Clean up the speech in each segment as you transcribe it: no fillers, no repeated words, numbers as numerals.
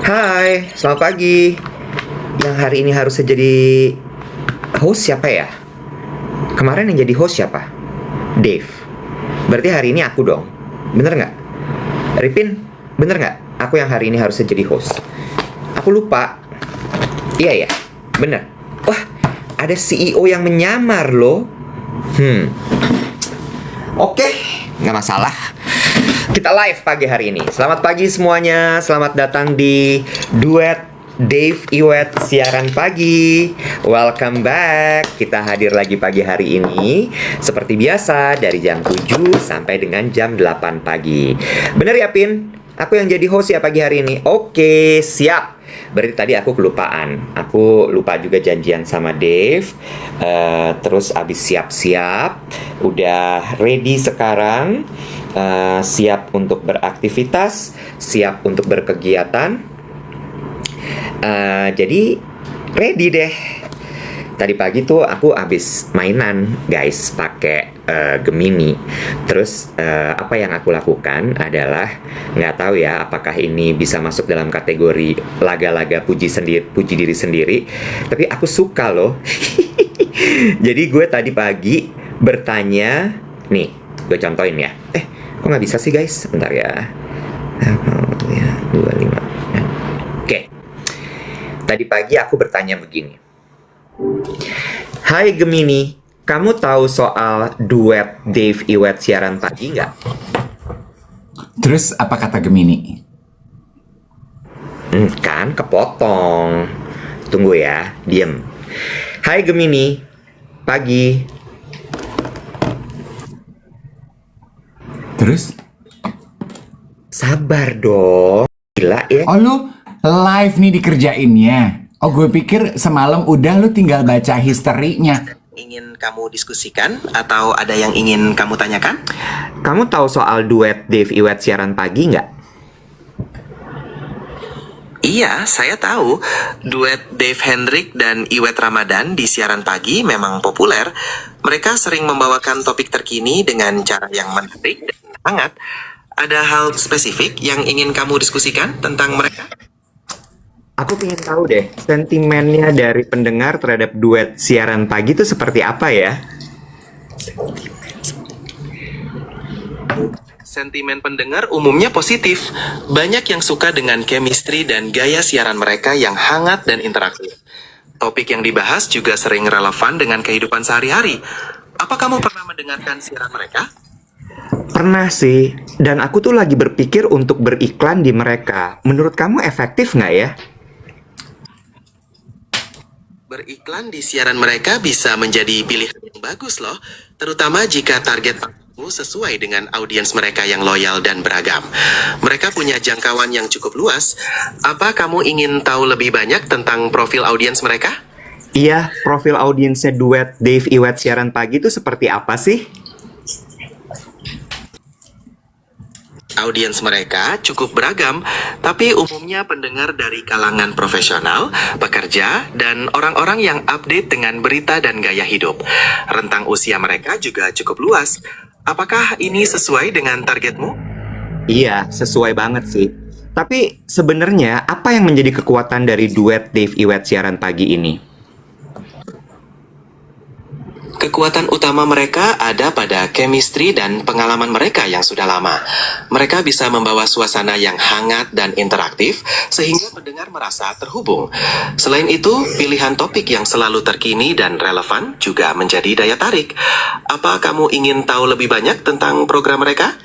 Hai, selamat pagi. Yang hari ini harusnya jadi host siapa ya? Kemarin yang jadi host siapa? Dave. Berarti hari ini aku dong. Bener nggak? Ripin, bener nggak? Aku yang hari ini harusnya jadi host. Aku lupa. Iya ya, bener. Wah, ada CEO yang menyamar loh. Oke, nggak masalah. Kita live pagi hari ini. Selamat pagi semuanya. Selamat datang di Duet Dave Iwet Siaran Pagi. Welcome back. Kita hadir lagi pagi hari ini seperti biasa dari jam 7 sampai dengan jam 8 pagi. Bener ya, Pin? Aku yang jadi host ya pagi hari ini. Oke, siap. Berarti tadi aku kelupaan. Aku lupa juga janjian sama Dave. Terus abis siap-siap, udah ready sekarang. Siap untuk beraktivitas, siap untuk berkegiatan. Jadi ready deh. Tadi pagi tuh aku abis mainan guys pakai Gemini. Terus apa yang aku lakukan adalah nggak tahu ya apakah ini bisa masuk dalam kategori laga-laga puji diri sendiri. Tapi aku suka loh. Jadi gue tadi pagi bertanya, nih gue contohin ya. Kok nggak bisa sih guys? Bentar ya. 25. Oke. Tadi pagi aku bertanya begini. Hai Gemini, kamu tahu soal duet Dave Iwet Siaran Pagi nggak? Terus apa kata Gemini? Kan kepotong. Tunggu ya, diem. Hai Gemini, pagi. Terus? Sabar dong. Gila ya. Oh lu live nih dikerjainnya. Oh gue pikir semalam udah lu tinggal baca historinya. Ingin kamu diskusikan atau ada yang ingin kamu tanyakan? Kamu tahu soal duet Dave Iwet Siaran Pagi nggak? Iya, saya tahu. Duet Dave Hendrik dan Iwet Ramadan di siaran pagi memang populer. Mereka sering membawakan topik terkini dengan cara yang menarik dan hangat. Ada hal spesifik yang ingin kamu diskusikan tentang mereka? Aku pengen tahu deh, sentimennya dari pendengar terhadap duet siaran pagi itu seperti apa ya? Sentimen pendengar umumnya positif. Banyak yang suka dengan chemistry dan gaya siaran mereka yang hangat dan interaktif. Topik yang dibahas juga sering relevan dengan kehidupan sehari-hari. Apa kamu pernah mendengarkan siaran mereka? Pernah sih, dan aku tuh lagi berpikir untuk beriklan di mereka. Menurut kamu efektif nggak ya? Beriklan di siaran mereka bisa menjadi pilihan yang bagus loh, terutama jika target kamu sesuai dengan audiens mereka yang loyal dan beragam. Mereka punya jangkauan yang cukup luas. Apa kamu ingin tahu lebih banyak tentang profil audiens mereka? Iya, profil audiensnya duet Dave Iwet Siaran Pagi itu seperti apa sih? Audiens mereka cukup beragam, tapi umumnya pendengar dari kalangan profesional, pekerja, dan orang-orang yang update dengan berita dan gaya hidup. Rentang usia mereka juga cukup luas. Apakah ini sesuai dengan targetmu? Iya, sesuai banget sih. Tapi sebenarnya apa yang menjadi kekuatan dari duet Dave Iwet Siaran Pagi ini? Kekuatan utama mereka ada pada chemistry dan pengalaman mereka yang sudah lama. Mereka bisa membawa suasana yang hangat dan interaktif, sehingga pendengar merasa terhubung. Selain itu, pilihan topik yang selalu terkini dan relevan juga menjadi daya tarik. Apa kamu ingin tahu lebih banyak tentang program mereka?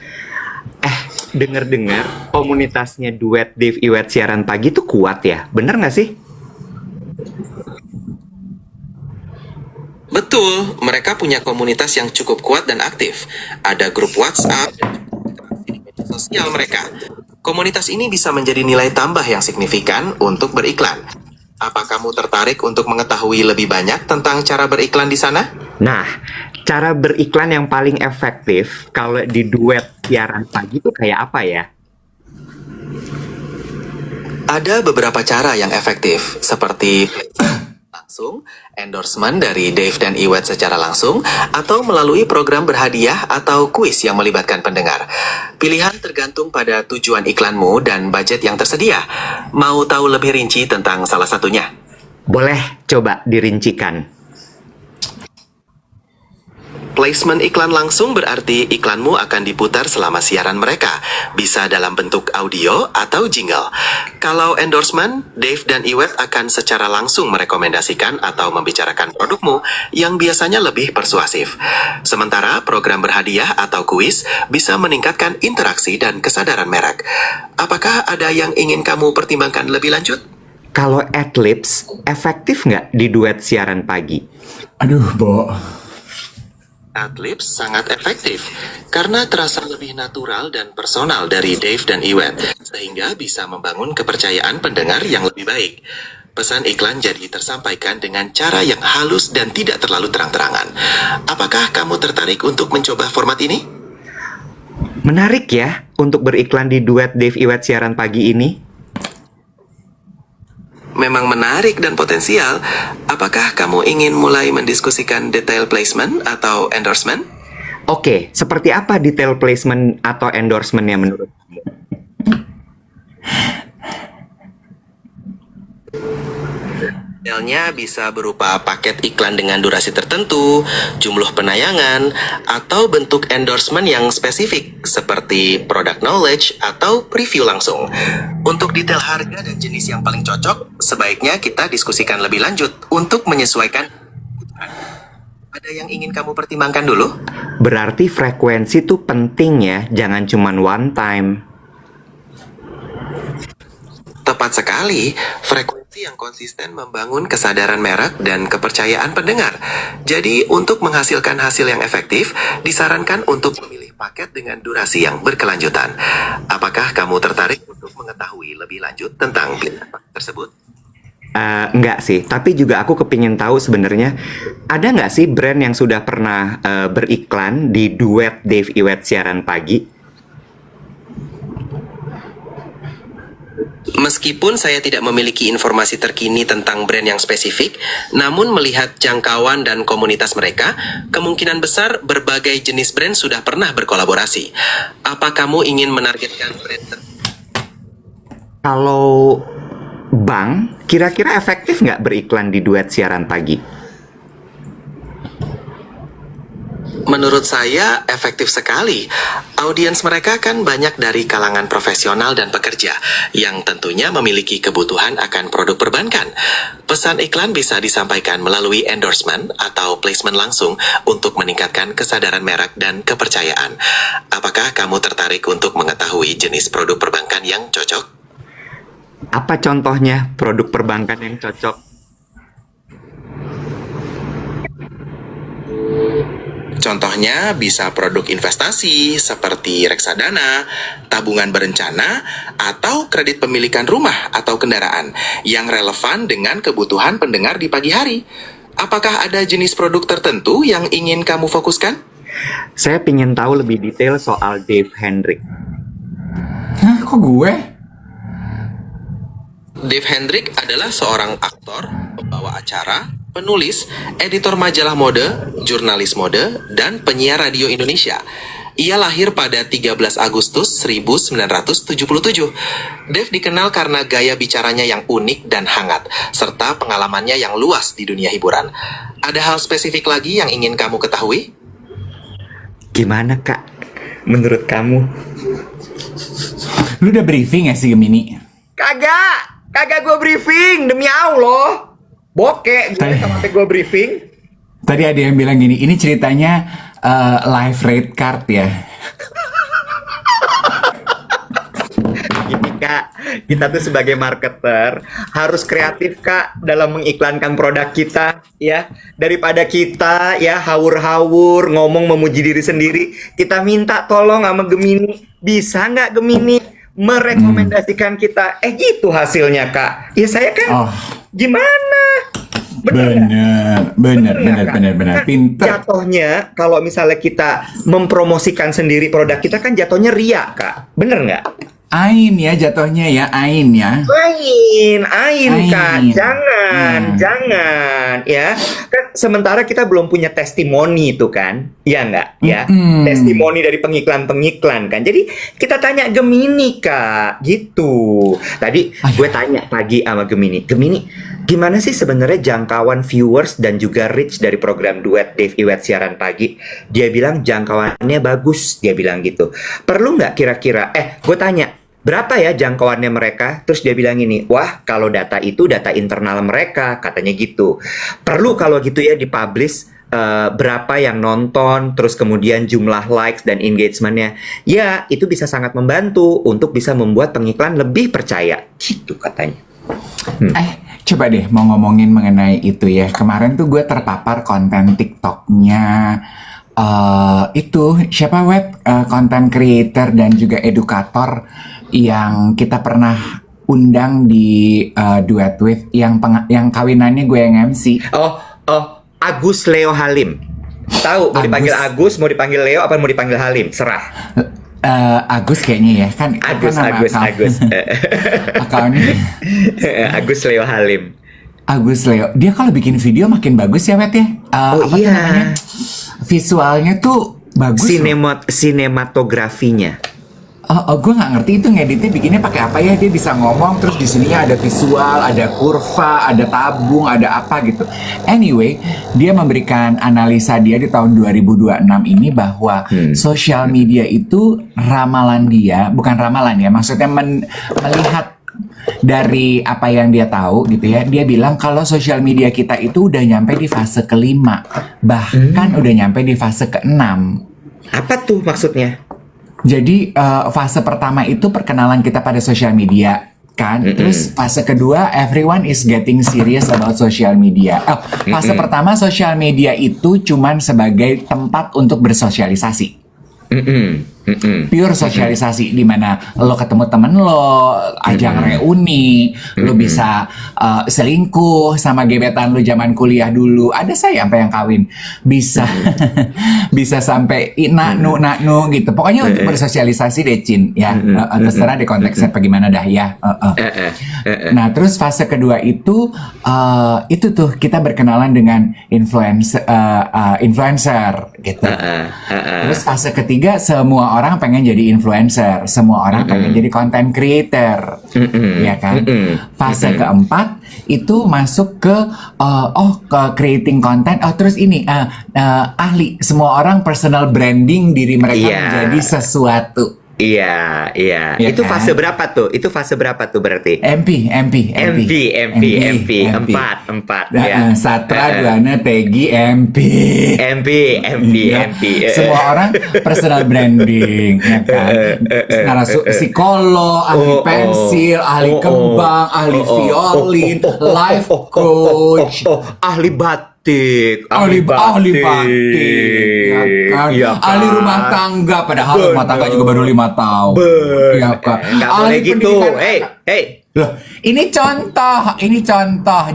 Dengar-dengar komunitasnya duet Dave Iwet Siaran Pagi itu kuat ya? Bener nggak sih? Betul, mereka punya komunitas yang cukup kuat dan aktif. Ada grup WhatsApp dan di media sosial mereka. Komunitas ini bisa menjadi nilai tambah yang signifikan untuk beriklan. Apa kamu tertarik untuk mengetahui lebih banyak tentang cara beriklan di sana? Nah, cara beriklan yang paling efektif kalau di duet siaran pagi itu kayak apa ya? Ada beberapa cara yang efektif, seperti langsung, endorsement dari Dave dan Iwet secara langsung, atau melalui program berhadiah atau kuis yang melibatkan pendengar. Pilihan tergantung pada tujuan iklanmu dan budget yang tersedia. Mau tahu lebih rinci tentang salah satunya? Boleh coba dirincikan. Placement iklan langsung berarti iklanmu akan diputar selama siaran mereka, bisa dalam bentuk audio atau jingle. Kalau endorsement, Dave dan Iwet akan secara langsung merekomendasikan atau membicarakan produkmu yang biasanya lebih persuasif. Sementara program berhadiah atau kuis bisa meningkatkan interaksi dan kesadaran merek. Apakah ada yang ingin kamu pertimbangkan lebih lanjut? Kalau Adlibs, efektif nggak di duet siaran pagi? Aduh, Bo. Adlibs sangat efektif karena terasa lebih natural dan personal dari Dave dan Iwet, sehingga bisa membangun kepercayaan pendengar yang lebih baik. Pesan iklan jadi tersampaikan dengan cara yang halus dan tidak terlalu terang-terangan. Apakah kamu tertarik untuk mencoba format ini? Menarik ya untuk beriklan di duet Dave Iwet siaran pagi ini. Memang menarik dan potensial. Apakah kamu ingin mulai mendiskusikan detail placement atau endorsement? Oke, seperti apa detail placement atau endorsementnya menurut kamu? Detailnya bisa berupa paket iklan dengan durasi tertentu, jumlah penayangan, atau bentuk endorsement yang spesifik seperti product knowledge atau preview langsung. Untuk detail harga dan jenis yang paling cocok, sebaiknya kita diskusikan lebih lanjut untuk menyesuaikan kebutuhan. Ada yang ingin kamu pertimbangkan dulu? Berarti frekuensi tuh penting ya, jangan cuman one time. Tepat sekali, frekuensi yang konsisten membangun kesadaran merek dan kepercayaan pendengar. Jadi, untuk menghasilkan hasil yang efektif, disarankan untuk memilih paket dengan durasi yang berkelanjutan. Apakah kamu tertarik untuk mengetahui lebih lanjut tentang pilihan paket tersebut? Enggak sih, tapi juga aku kepingin tahu sebenarnya ada nggak sih brand yang sudah pernah beriklan di duet Dave Iwet siaran pagi? Meskipun saya tidak memiliki informasi terkini tentang brand yang spesifik, namun melihat jangkauan dan komunitas mereka, kemungkinan besar berbagai jenis brand sudah pernah berkolaborasi. Apa kamu ingin menargetkan brand tertentu? Kalau bank, kira-kira efektif nggak beriklan di duet siaran pagi? Menurut saya, efektif sekali. Audiens mereka kan banyak dari kalangan profesional dan pekerja, yang tentunya memiliki kebutuhan akan produk perbankan. Pesan iklan bisa disampaikan melalui endorsement atau placement langsung untuk meningkatkan kesadaran merek dan kepercayaan. Apakah kamu tertarik untuk mengetahui jenis produk perbankan yang cocok? Apa contohnya produk perbankan yang cocok? Contohnya bisa produk investasi seperti reksadana, tabungan berencana, atau kredit pemilikan rumah atau kendaraan yang relevan dengan kebutuhan pendengar di pagi hari. Apakah ada jenis produk tertentu yang ingin kamu fokuskan? Saya ingin tahu lebih detail soal Dave Hendrik. Hah, kok gue? Dave Hendrik adalah seorang aktor, pembawa acara, penulis, editor majalah mode, jurnalis mode, dan penyiar radio Indonesia. Ia lahir pada 13 Agustus 1977. Dave dikenal karena gaya bicaranya yang unik dan hangat, serta pengalamannya yang luas di dunia hiburan. Ada hal spesifik lagi yang ingin kamu ketahui? Gimana kak, menurut kamu? Lu udah briefing ya si Gemini? Kagak gue briefing, demi Allah. Bokek gue sampai gue briefing. Tadi ada yang bilang gini, ini ceritanya live rate card ya. Gini kak, kita tuh sebagai marketer harus kreatif kak dalam mengiklankan produk kita ya. Daripada kita ya hawur-hawur ngomong memuji diri sendiri, kita minta tolong sama Gemini, bisa nggak Gemini merekomendasikan kita? Gitu hasilnya kak. Ya saya kan gimana? Bener. Pinter. Jatuhnya kalau misalnya kita mempromosikan sendiri produk kita kan jatuhnya ria kak. Bener nggak? Ain ya jatuhnya ya, Ain ya. Ain Kak, Ain. jangan ya. Kan sementara kita belum punya testimoni itu kan, ya nggak ya? Mm-mm. Testimoni dari pengiklan kan. Jadi kita tanya Gemini Kak, gitu. Tadi gue tanya pagi sama Gemini, gimana sih sebenarnya jangkauan viewers dan juga reach dari program Duet Dave Iwet siaran pagi? Dia bilang jangkauannya bagus, dia bilang gitu. Perlu nggak kira-kira? Gue tanya, berapa ya jangkauannya mereka? Terus dia bilang ini, wah kalau data itu data internal mereka, katanya gitu. Perlu kalau gitu ya dipublish berapa yang nonton, terus kemudian jumlah likes dan engagementnya. Ya, itu bisa sangat membantu untuk bisa membuat pengiklan lebih percaya. Gitu katanya. Coba deh mau ngomongin mengenai itu ya. Kemarin tuh gue terpapar konten TikToknya itu siapa konten creator dan juga edukator yang kita pernah undang di Duet With yang kawinannya gue yang MC. Agus Leo Halim. Tahu mau dipanggil Agus, mau dipanggil Leo, apa mau dipanggil Halim? Serah. Agus kayaknya ya kan. Agus. Akalnya Agus Leo Halim. Agus Leo. Dia kalau bikin video makin bagus ya Wet ya. Apa tuh namanya? Visualnya tuh bagus. Sinematografinya. Gue nggak ngerti itu ngeditnya bikinnya pakai apa ya. Dia bisa ngomong terus di sininya ada visual, ada kurva, ada tabung, ada apa gitu. Anyway, dia memberikan analisa dia di tahun 2026 ini bahwa sosial media itu ramalan dia, bukan ramalan ya, maksudnya melihat dari apa yang dia tahu gitu ya. Dia bilang kalau sosial media kita itu udah nyampe di fase kelima, bahkan udah nyampe di fase keenam. Apa tuh maksudnya? Jadi fase pertama itu perkenalan kita pada sosial media kan. Terus fase kedua everyone is getting serious about social media. Fase pertama sosial media itu cuman sebagai tempat untuk bersosialisasi. Pure sosialisasi di mana lo ketemu temen lo, ajang reuni, lo bisa selingkuh sama gebetan lo zaman kuliah dulu. Ada saya sampai yang kawin, bisa bisa sampai naknu gitu. Pokoknya untuk bersosialisasi deh Cin ya. Terserah di konteksnya bagaimana dah ya. Nah terus fase kedua itu tuh kita berkenalan dengan influencer gitu. Terus fase ketiga semua orang pengen jadi influencer, semua orang pengen jadi content creator, ya kan? Fase keempat itu masuk ke creating content. Terus ini ahli, semua orang personal branding diri mereka menjadi sesuatu. Iya. Ya Itu kan? fase berapa tuh? Berarti? MP. Empat. Ya. Satra, Duana, Peggy, MP. Ya. Semua orang personal branding, ya kan? Psikolog, ahli pensil, ahli kembang, ahli violin, life coach, ahli batik. ahli batik, ya kan? Iya, kan? Ahli rumah tangga, padahal rumah tangga juga baru 5 tahun. Ya kan? Nggak boleh gitu. Hey. Loh, ini contoh,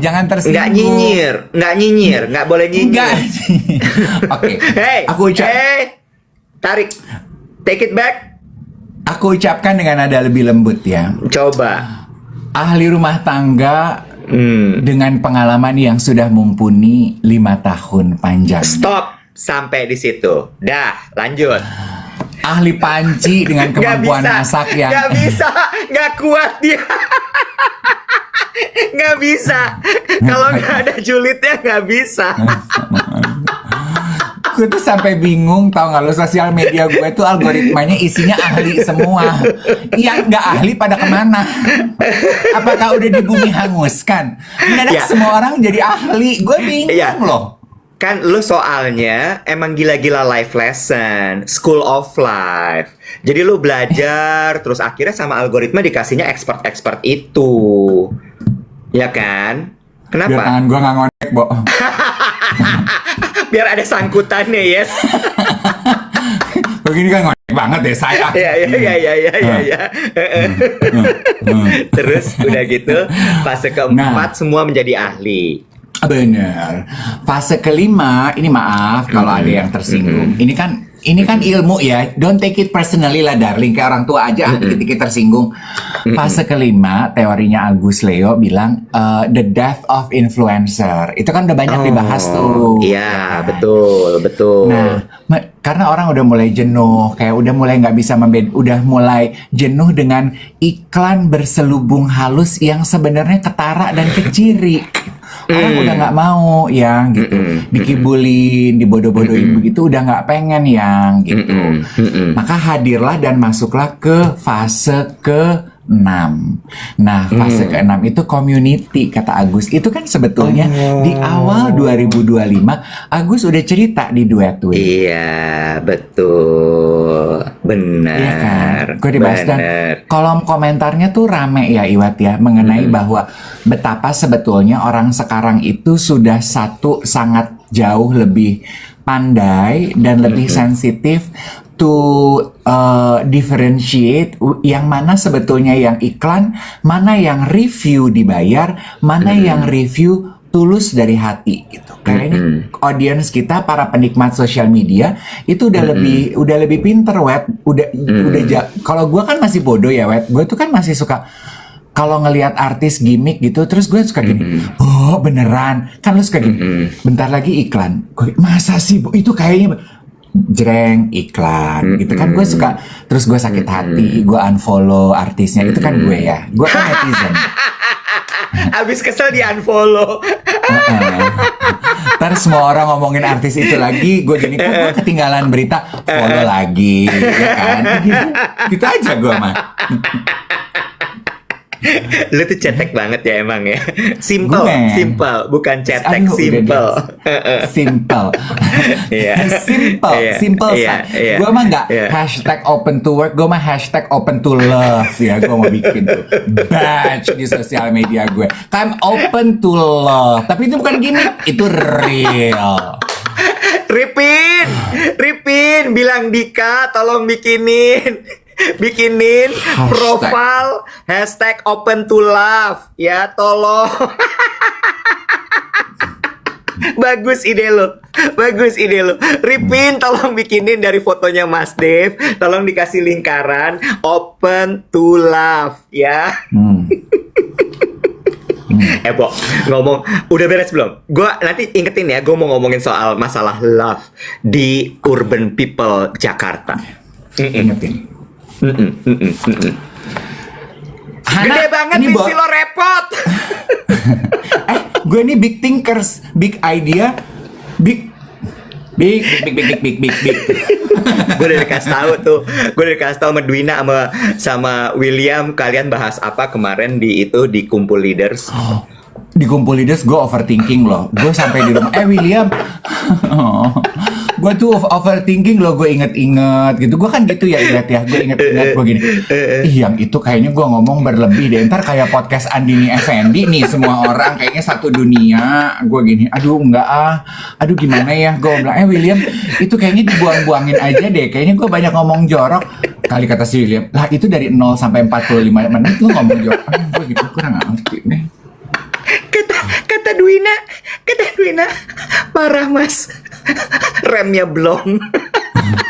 jangan tersinggung. Nggak nyinyir, nggak boleh nyinyir. Enggak. Oke. Aku tarik, take it back. Aku ucapkan dengan nada lebih lembut ya. Coba. Ahli rumah tangga dengan pengalaman yang sudah mumpuni 5 tahun panjang. Stop sampai di situ. Dah, lanjut. Ahli panci dengan kemampuan masak yang Nggak bisa, nggak kuat dia. Nggak bisa. Kalau nggak ada julidnya nggak bisa. Gue tuh sampai bingung, tau gak lo, sosial media gue tuh algoritmanya isinya ahli semua. Yang nggak ahli pada kemana? Apakah udah di bumi hanguskan? Mendadak semua orang jadi ahli. Gue bingung loh. Kan lu soalnya emang gila-gila life lesson, school of life. Jadi lu belajar, terus akhirnya sama algoritma dikasihnya expert itu. Ya kan? Kenapa? Biar tangan gue gak ngonek, Bo. Biar ada sangkutannya, yes. Begini kan ngonek banget deh saya. Iya. Terus udah gitu, fase keempat semua menjadi ahli. Bener. Fase kelima, ini maaf kalau ada yang tersinggung. Ini kan ilmu ya. Don't take it personally lah, darling. Kayak orang tua aja dikit-dikit tersinggung. Fase kelima, teorinya Agus Leo bilang the death of influencer. Itu kan udah banyak dibahas tuh. Iya, Ya kan? betul. Nah, karena orang udah mulai jenuh, kayak udah mulai nggak bisa udah mulai jenuh dengan iklan berselubung halus yang sebenarnya ketara dan keciri. Orang udah nggak mau yang gitu, dikibulin, dibodoh-bodohin begitu, udah nggak pengen yang gitu. Maka hadirlah dan masuklah ke fase ke-6. Nah, fase ke-6 itu community, kata Agus. Itu kan sebetulnya di awal 2025 Agus udah cerita di Duet Tweet. Iya, betul. Benar. Iya kan? Gue dibahas dan Benar. kolom komentarnya tuh rame ya Iwat ya, mengenai bahwa betapa sebetulnya orang sekarang itu sudah sangat jauh lebih pandai dan lebih sensitif to differentiate yang mana sebetulnya yang iklan, mana yang review dibayar, mana yang review tulus dari hati gitu. Kayaknya audience kita, para penikmat sosial media itu udah lebih pinter, Wet. Kalau gue kan masih bodoh ya, Wet. Gue tuh kan masih suka kalau ngelihat artis gimmick gitu, terus gue suka gini, oh beneran, kan lu suka gini, bentar lagi iklan, masa sih Bu? Itu kayaknya jreng iklan gitu kan, gue suka, terus gue sakit hati, gue unfollow artisnya, itu kan gue ya, gue kan netizen. Abis kesel di unfollow. Terus semua orang ngomongin artis itu lagi, gue gini, kok gue ketinggalan berita, follow lagi, ya kan? Gitu aja gue mah. Lu tuh cetek banget ya emang ya. Simple, Gue. simple, bukan cetek, Aduh, udah simple. Simple. Iya. Simple, Iya, simple iya, San. iya. Gue mah nggak Iya. hashtag open to work, gue mah hashtag open to love ya. Gue mau bikin tuh badge di sosial media gue. I'm open to love, tapi itu bukan gimmick, itu real. Ripin, bilang Dika, tolong bikinin profile hashtag open to love ya, tolong. Bagus ide lo. Ripin, tolong bikinin dari fotonya Mas Dev, tolong dikasih lingkaran open to love ya. Bo, ngomong udah beres belum? Gue nanti ingetin ya, gue mau ngomongin soal masalah love di urban people Jakarta. Ingetin. Gede banget ini misi lo, repot. Gue ini big thinkers, big idea, big. Gue udah dikasih tahu sama Dwina sama William, kalian bahas apa kemarin di kumpul leaders. Di kumpul leaders gue overthinking loh. Gue sampai di rumah, William, gue tuh overthinking loh, gue inget-inget gitu. Gue kan gitu ya, inget ya, gue inget-inget, gue gini, yang itu kayaknya gue ngomong berlebih deh, ntar kayak podcast Andini Effendi nih, semua orang kayaknya satu dunia. Gue gini, aduh gimana ya, gue bilang, William, itu kayaknya dibuang-buangin aja deh, kayaknya gue banyak ngomong jorok. Kali kata si William, lah itu dari 0 sampai 45 menit lu ngomong jorok. Gue gitu, kurang gak ngerti nih. Kata Dwina, parah Mas, remnya belum.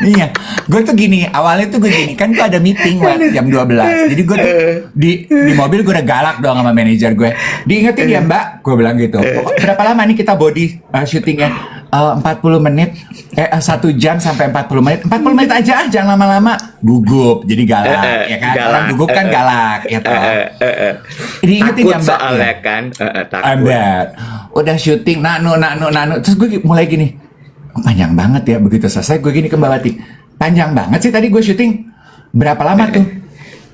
Iya, gue tuh gini, awalnya tuh gue gini, kan gue ada meeting jam 12. Jadi gue tuh di mobil gue udah galak dong sama manajer gue. Diingetin ya Mbak, gue bilang gitu. Berapa lama nih kita body syutingnya? 40 menit, 1 jam sampai 40 menit. 40 menit aja, jangan lama-lama. Gugup, jadi galak, ya kan? Galak. Orang gugup kan galak, ya toh. Diingetin Takut ya Mbak. soalnya kan, takut. Mbak, udah syuting, nano. Terus gue mulai gini, panjang banget ya. Begitu selesai gue gini ke Mbak Wati, panjang banget sih tadi gue syuting. Berapa lama tuh?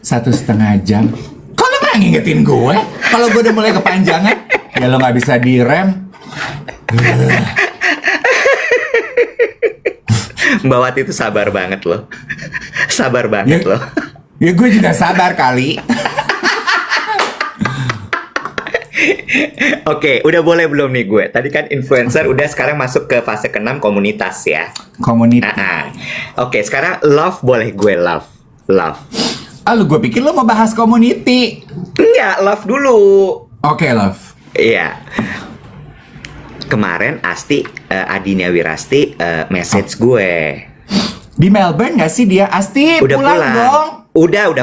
1,5 jam. Kok lo gak ngingetin gue? Kalau gue udah mulai kepanjangan, ya lo gak bisa direm. Mbak Wati itu sabar banget loh. Sabar banget loh. Ya gue juga sabar kali. Oke, udah boleh belum nih gue? Tadi kan influencer, udah sekarang masuk ke fase ke-6 komunitas ya. Komunitas. Oke, sekarang love boleh gue love. Lu gue pikir lo mau bahas community. Enggak, love dulu. Oke, love. Iya. kemarin Adinia Wirasti message gue. Di Melbourne nggak sih dia? Asti Udah pulang pulang. dong. Udah Oh.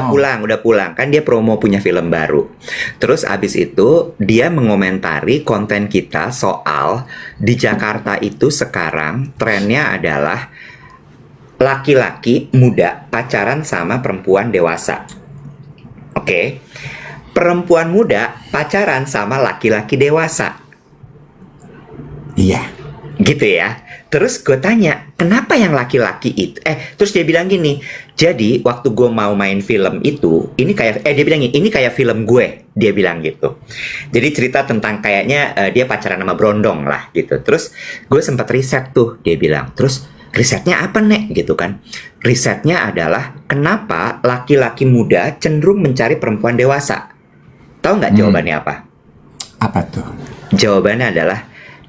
udah pulang. Kan dia promo punya film baru. Terus abis itu dia mengomentari konten kita soal di Jakarta itu sekarang trennya adalah laki-laki muda pacaran sama perempuan dewasa. Oke. Perempuan muda pacaran sama laki-laki dewasa. Iya. Gitu ya. Terus gue tanya, kenapa yang laki-laki itu? Terus dia bilang gini, jadi waktu gue mau main film itu, ini kayak, dia bilang gini, ini kayak film gue, dia bilang gitu. Jadi cerita tentang kayaknya dia pacaran sama Brondong lah gitu. Terus gue sempat riset tuh, dia bilang. Terus risetnya apa Nek? Gitu kan. Risetnya adalah kenapa laki-laki muda cenderung mencari perempuan dewasa. Tahu nggak jawabannya apa? Apa tuh? Jawabannya adalah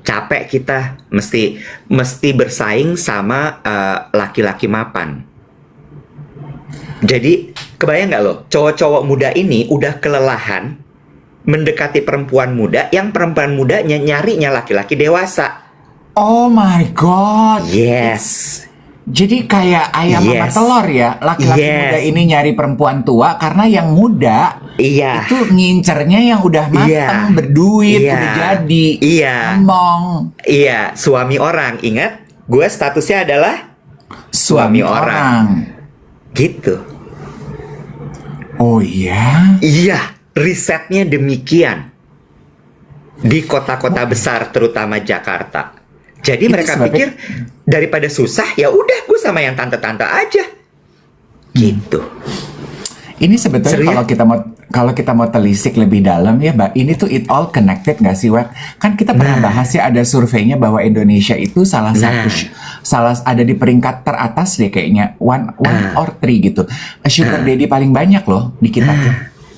capek kita mesti bersaing sama laki-laki mapan. Jadi kebayang nggak lo, cowok-cowok muda ini udah kelelahan mendekati perempuan muda, yang perempuan mudanya nyarinya laki-laki dewasa. Oh my god. Yes. Jadi kayak ayam sama Yes. telur ya. Laki-laki Yes. muda ini nyari perempuan tua karena yang muda Iya. itu ngincernya yang udah mateng, Iya. berduit, Iya. udah jadi. Iya. Ngomong. Iya, suami orang. Ingat, gue statusnya adalah Suami orang. gitu. Oh iya. Iya, risetnya demikian. Di kota-kota besar, terutama Jakarta. Jadi Itu mereka sebabnya- pikir daripada susah, ya udah gue sama yang tante-tante aja. Gitu. Ini sebetulnya Serius? kalau kita mau telisik lebih dalam ya, Mbak, ini tuh it all connected nggak sih, Wak? Kan kita pernah bahas ya, ada surveinya bahwa Indonesia itu salah ada di peringkat teratas deh kayaknya, one or three gitu. Sugar daddy paling banyak loh di kita tuh.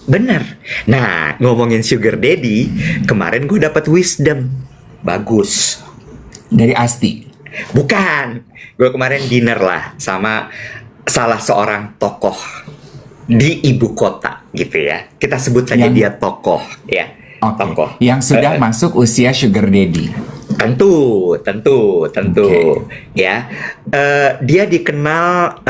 Bener. Nah, ngomongin sugar daddy, kemarin gue dapat wisdom. Bagus. Dari Asti. Bukan. Gue kemarin dinner lah sama salah seorang tokoh di ibu kota gitu ya. Kita sebut saja Yang- dia tokoh ya. Oke. Tokoh. Yang sudah masuk usia sugar daddy. Tentu. Oke. Ya. Dia dikenal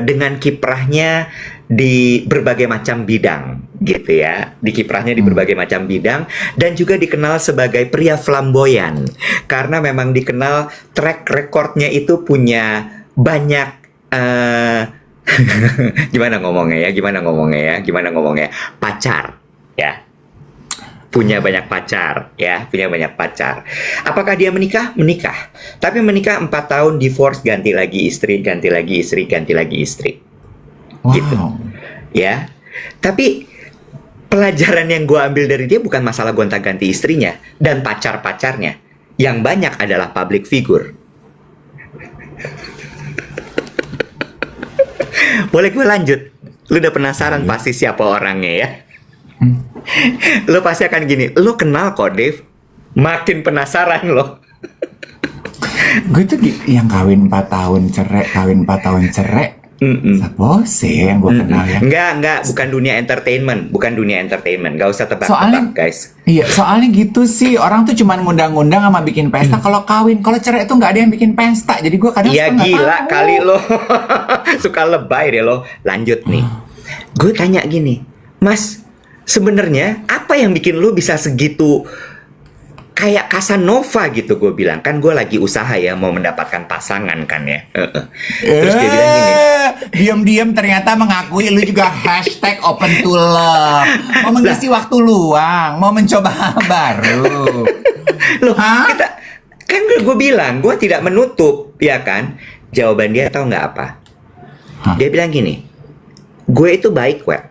dengan kiprahnya di berbagai macam bidang gitu ya. Di kiprahnya di berbagai macam bidang, dan juga dikenal sebagai pria flamboyan karena memang dikenal track recordnya itu punya banyak gimana ngomongnya pacar ya. Punya banyak pacar. Apakah dia menikah? Menikah. Tapi menikah 4 tahun, divorce, ganti lagi istri. Wow. Gitu. Ya. Tapi pelajaran yang gue ambil dari dia bukan masalah gonta-ganti istrinya dan pacar-pacarnya. Yang banyak adalah public figure. Boleh gue lanjut? Lu udah penasaran pasti siapa orangnya ya? Lu pasti akan gini, lu kenal kok Dave. Makin penasaran lo. Gue tuh yang kawin 4 tahun cerai. Siapa sih yang gue kenal ya? Enggak, bukan dunia entertainment. Gak usah tebak-tebak, guys. Iya, soalnya gitu sih. Orang tuh cuma ngundang-ngundang sama bikin pesta. Kalau kawin, kalau cerai tuh nggak ada yang bikin pesta. Jadi gue kadang Iya suka nggak gila tahu. kali lo. Suka lebay deh lo. Lanjut nih. Gue tanya gini, Mas, sebenarnya apa yang bikin lo bisa segitu kayak Casanova gitu? Gue bilang, kan gue lagi usaha ya mau mendapatkan pasangan kan ya. Terus dia bilang gini, Diam-diam ternyata mengakui lu juga hashtag open to love. Mau mengisi waktu luang, mau mencoba hal baru. loh Hah? kita kan gue bilang gue tidak menutup ya kan. Jawaban dia tahu nggak apa? Hah? Dia bilang gini, gue itu baik web.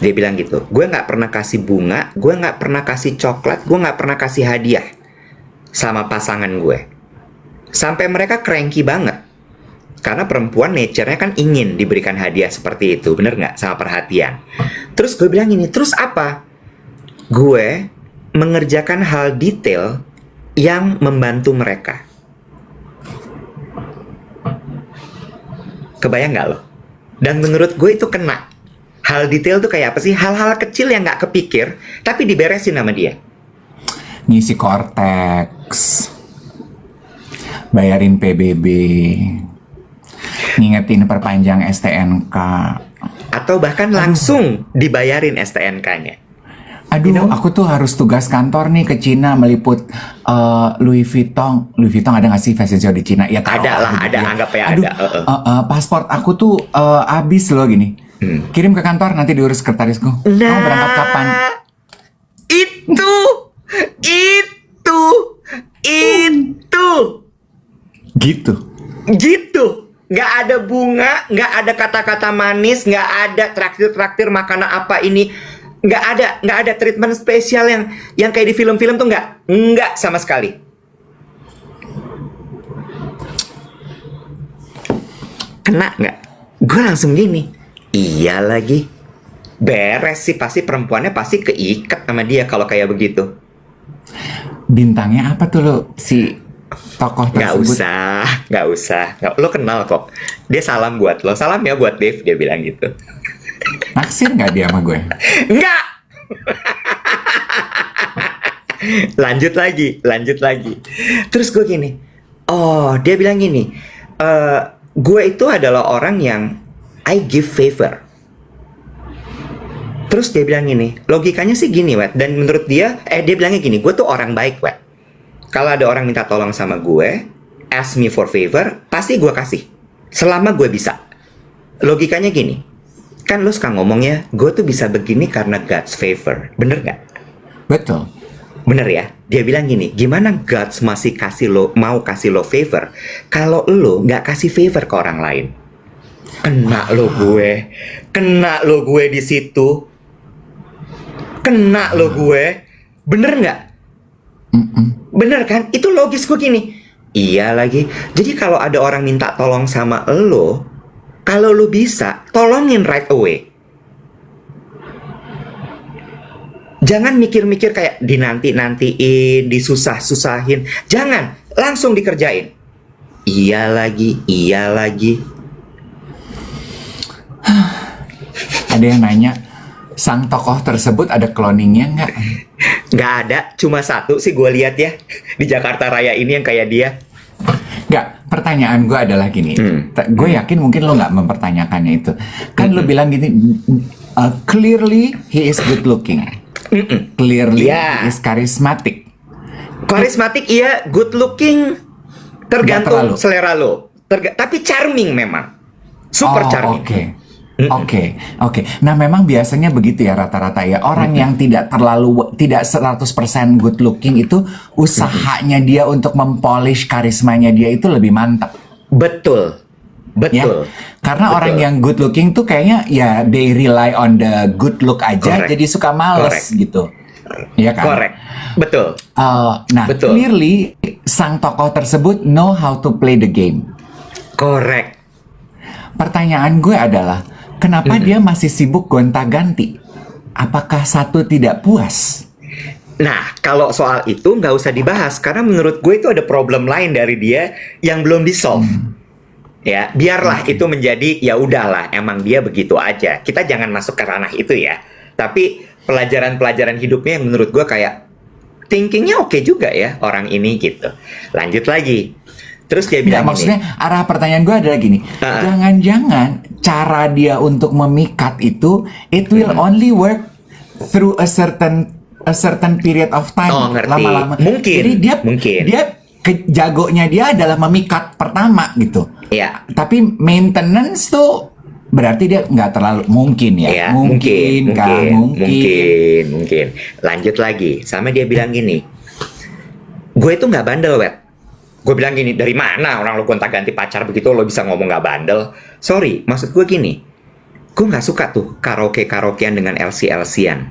Dia bilang gitu, gue nggak pernah kasih bunga, gue nggak pernah kasih coklat, gue nggak pernah kasih hadiah sama pasangan gue. Sampai mereka cranky banget. Karena perempuan nature-nya kan ingin diberikan hadiah seperti itu, bener nggak? Sama perhatian. Terus gue bilang gini, terus apa? Gue mengerjakan hal detail yang membantu mereka. Kebayang nggak lo? Dan menurut gue itu kena. Hal detail tuh kayak apa sih? Hal-hal kecil yang nggak kepikir, tapi diberesin sama dia. ngisi Cortex, bayarin PBB, ngingetin perpanjang STNK. Atau bahkan langsung dibayarin STNK-nya. Aduh, aku tuh harus tugas kantor nih ke Cina meliput Louis Vuitton. Louis Vuitton ada nggak sih fashion show di Cina? Ya tahu Ada lah, gitu ada, ya. anggap ya Aduh, ada. paspor aku tuh habis loh gini. Kirim ke kantor nanti diurus sekretarisku. Kamu berangkat kapan? Itu, gitu. Nggak ada bunga, nggak ada kata-kata manis, nggak ada traktir makanan apa ini. Nggak ada treatment spesial yang kayak di film-film tuh nggak sama sekali. Kena nggak? Gue langsung gini, iya lagi, beres sih, pasti perempuannya pasti keikat sama dia kalau kayak begitu. Bintangnya apa tuh lo si tokoh tersebut? Nggak usah. Lo kenal kok. Dia salam buat lo, salam ya buat Dave, dia bilang gitu. Naksir nggak dia sama gue? Enggak. Lanjut lagi. Terus gue gini, dia bilang gini, gue itu adalah orang yang I give favor. Terus dia bilang gini, logikanya sih gini, Wet. Dan menurut dia bilangnya gini, gue tuh orang baik, Wet. Kalau ada orang minta tolong sama gue, ask me for favor, pasti gue kasih. Selama gue bisa. Logikanya gini, kan lo suka ngomongnya, gue tuh bisa begini karena God's favor. Bener gak? Betul. Bener ya? Dia bilang gini, gimana God's masih mau kasih lo favor kalau lo gak kasih favor ke orang lain? Kena lo gue di situ. Kena lo gue. Bener gak? Bener kan? Itu logis gue gini. Iya lagi. Jadi kalau ada orang minta tolong sama lo, kalau lo bisa, tolongin right away. Jangan mikir-mikir kayak dinanti-nantiin, disusah-susahin. Jangan, langsung dikerjain. Iya lagi. Ada yang nanya, sang tokoh tersebut ada cloningnya nggak? Nggak ada, cuma satu sih gue lihat ya di Jakarta Raya ini yang kayak dia. Nggak, pertanyaan gue adalah gini. Gue yakin mungkin lo nggak mempertanyakannya itu. Kan lo bilang gini, clearly he is good looking. Clearly he is charismatic. Karismatik iya, good looking tergantung selera lo. Tapi charming memang. Super charming. Oke. Nah, memang biasanya begitu ya rata-rata ya. Orang yang tidak 100% good looking itu usahanya dia untuk mempolish karismanya dia itu lebih mantap. Betul. Ya? Karena orang yang good looking tuh kayaknya ya they rely on the good look aja, jadi suka males gitu. Ya kan? Correct. Betul. Betul. Clearly sang tokoh tersebut know how to play the game. Correct. Pertanyaan gue adalah, kenapa dia masih sibuk gonta-ganti? Apakah satu tidak puas? Nah, kalau soal itu nggak usah dibahas, karena menurut gue itu ada problem lain dari dia yang belum di-solve. Ya, biarlah itu menjadi, ya udahlah, emang dia begitu aja. Kita jangan masuk ke ranah itu ya. Tapi pelajaran-pelajaran hidupnya yang menurut gue kayak, thinkingnya oke juga ya orang ini gitu. Lanjut lagi. Terus dia bilang maksudnya arah pertanyaan gue adalah gini, jangan-jangan cara dia untuk memikat itu it will only work through a certain period of time, lama-lama. Jadi dia jagonya dia adalah memikat pertama gitu. Iya. Tapi maintenance tuh berarti dia nggak terlalu mungkin ya. Ya mungkin. Lanjut lagi, sama dia bilang gini, gue itu nggak bandel, Wet. Gue bilang gini, dari mana orang lo gonta-ganti pacar begitu lo bisa ngomong gak bandel? Sorry, maksud gue gini, gue gak suka tuh karaoke-karaokean dengan LC-LC-an.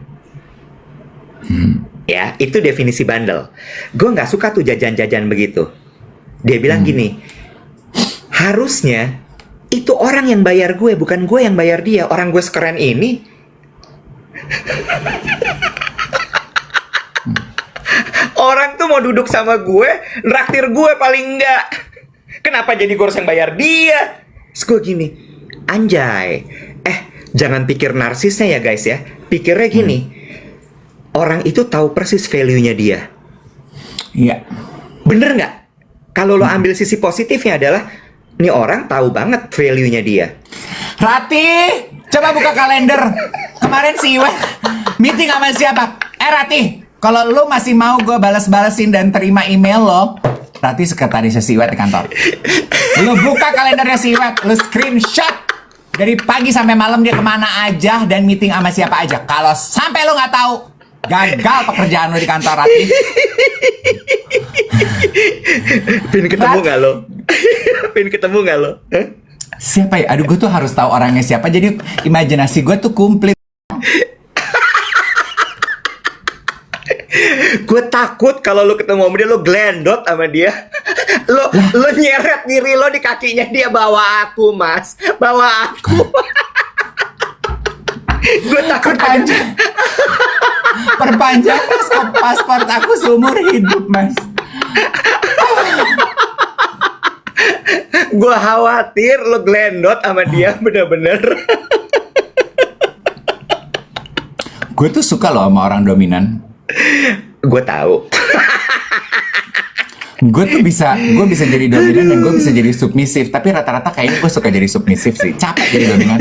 Ya, itu definisi bandel. Gue gak suka tuh jajan-jajan begitu. Dia bilang gini, harusnya itu orang yang bayar gue, bukan gue yang bayar dia. Orang gue sekeren ini. Orang tuh mau duduk sama gue, nraktir gue paling enggak. Kenapa jadi gue harus yang bayar dia? Terus gue gini, anjay. Jangan pikir narsisnya ya guys ya. Pikirnya gini, orang itu tahu persis value-nya dia. Iya. Bener nggak? Kalau lo ambil sisi positifnya adalah nih orang tahu banget value-nya dia. Rati, coba buka kalender. Kemarin si Iwan meeting sama siapa? Rati, kalau lu masih mau gue balas-balesin dan terima email lo, Rati sekretarisnya si Iwet di kantor. Lu buka kalendernya si Iwet, lu screenshot dari pagi sampai malam dia kemana aja dan meeting sama siapa aja. Kalau sampai lu nggak tahu, gagal pekerjaan lu di kantor, Rati. Pin ketemu nggak lo? Pin ketemu nggak lo? Hah? Siapa ya? Aduh, gue tuh harus tahu orangnya siapa. Jadi imajinasi gue tuh komplit. Gue takut kalau lo ketemu sama dia, lo glendot sama dia. Lo nyeret diri lo di kakinya dia. Bawa aku, Mas. Bawa aku. Gue takut aja. Perpanjang paspor aku seumur hidup, Mas. Gue khawatir lo glendot sama dia bener-bener. Gue tuh suka loh sama orang dominan. Gue tahu. Gue bisa jadi dominan dan gue bisa jadi submisif. Tapi rata-rata kayaknya gue suka jadi submisif sih. Capek jadi dominan.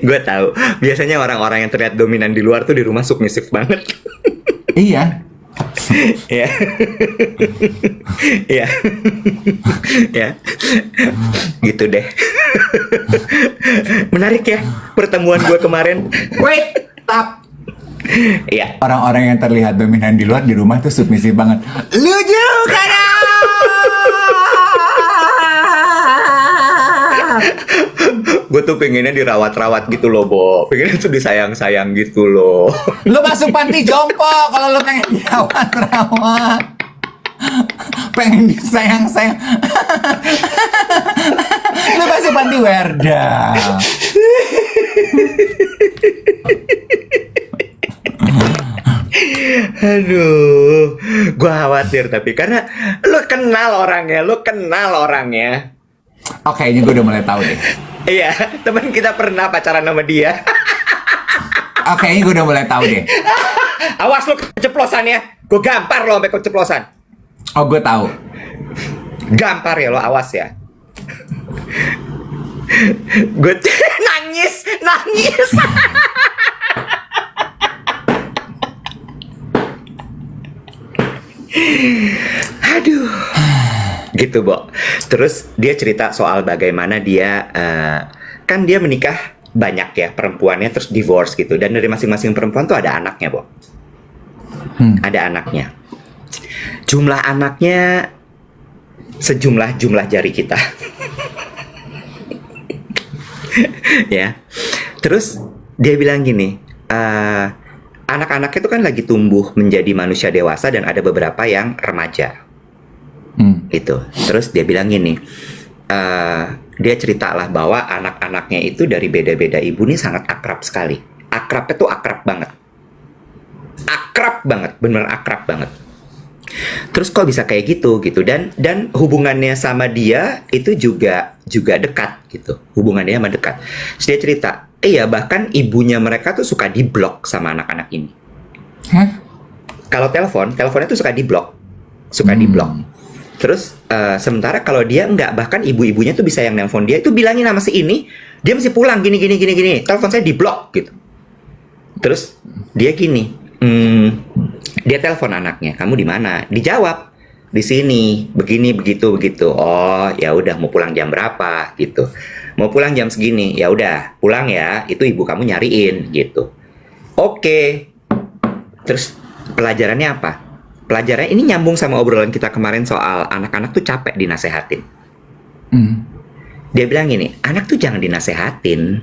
Gue tahu. Biasanya orang-orang yang terlihat dominan di luar tuh di rumah submisif banget. Iya. Ya. Ya. Ya. Gitu deh. Menarik ya pertemuan gue kemarin. Wait, stop. Iya. Orang-orang yang terlihat dominan di luar di rumah tuh submisif banget. Lu juga dong. Gue tuh pengennya dirawat-rawat gitu loh, Bo. Pengennya tuh disayang-sayang gitu loh. Lu masuk panti jompo kalau lu pengen dirawat-rawat. Pengen disayang-sayang. Lu masuk panti Werda. Aduh, gue khawatir tapi karena lu kenal orangnya. Oke, ini gue udah mulai tahu deh. Iya, teman kita pernah pacaran sama dia. Oke, ini gue udah mulai tahu deh. Awas lu keceplosannya, gue gampar lo sampai keceplosan. Oh, gue tahu. Gampar ya lo, awas ya. Gue nangis. Aduh. Gitu, Bo. Terus dia cerita soal bagaimana dia kan dia menikah banyak ya perempuannya, terus divorce gitu, dan dari masing-masing perempuan tuh ada anaknya, Bo. Ada anaknya. Jumlah anaknya sejumlah jari kita. Ya. Terus dia bilang gini, anak-anaknya itu kan lagi tumbuh menjadi manusia dewasa dan ada beberapa yang remaja. Gitu. Terus dia bilang gini, dia ceritalah bahwa anak-anaknya itu dari beda-beda ibu nih sangat akrab sekali. Akrabnya tuh akrab banget. Akrab banget, bener akrab banget. Terus kok bisa kayak gitu dan hubungannya sama dia itu juga dekat gitu. Hubungannya sama dekat. Terus dia cerita, iya bahkan ibunya mereka tuh suka diblok sama anak-anak ini. Hah? Kalau teleponnya tuh suka diblok. Diblok. Terus sementara kalau dia enggak, bahkan ibu-ibunya tuh bisa yang nelpon dia itu bilangin sama si ini, dia mesti pulang gini. Telepon saya diblok gitu. Terus dia gini, dia telepon anaknya, kamu di mana? Dijawab, di sini, begini, begitu. Oh, ya udah mau pulang jam berapa gitu. Mau pulang jam segini, ya udah pulang ya. Itu ibu kamu nyariin gitu. Oke. Terus pelajarannya apa? Pelajarannya ini nyambung sama obrolan kita kemarin soal anak-anak tuh capek dinasehatin. Dia bilang gini, anak tuh jangan dinasehatin.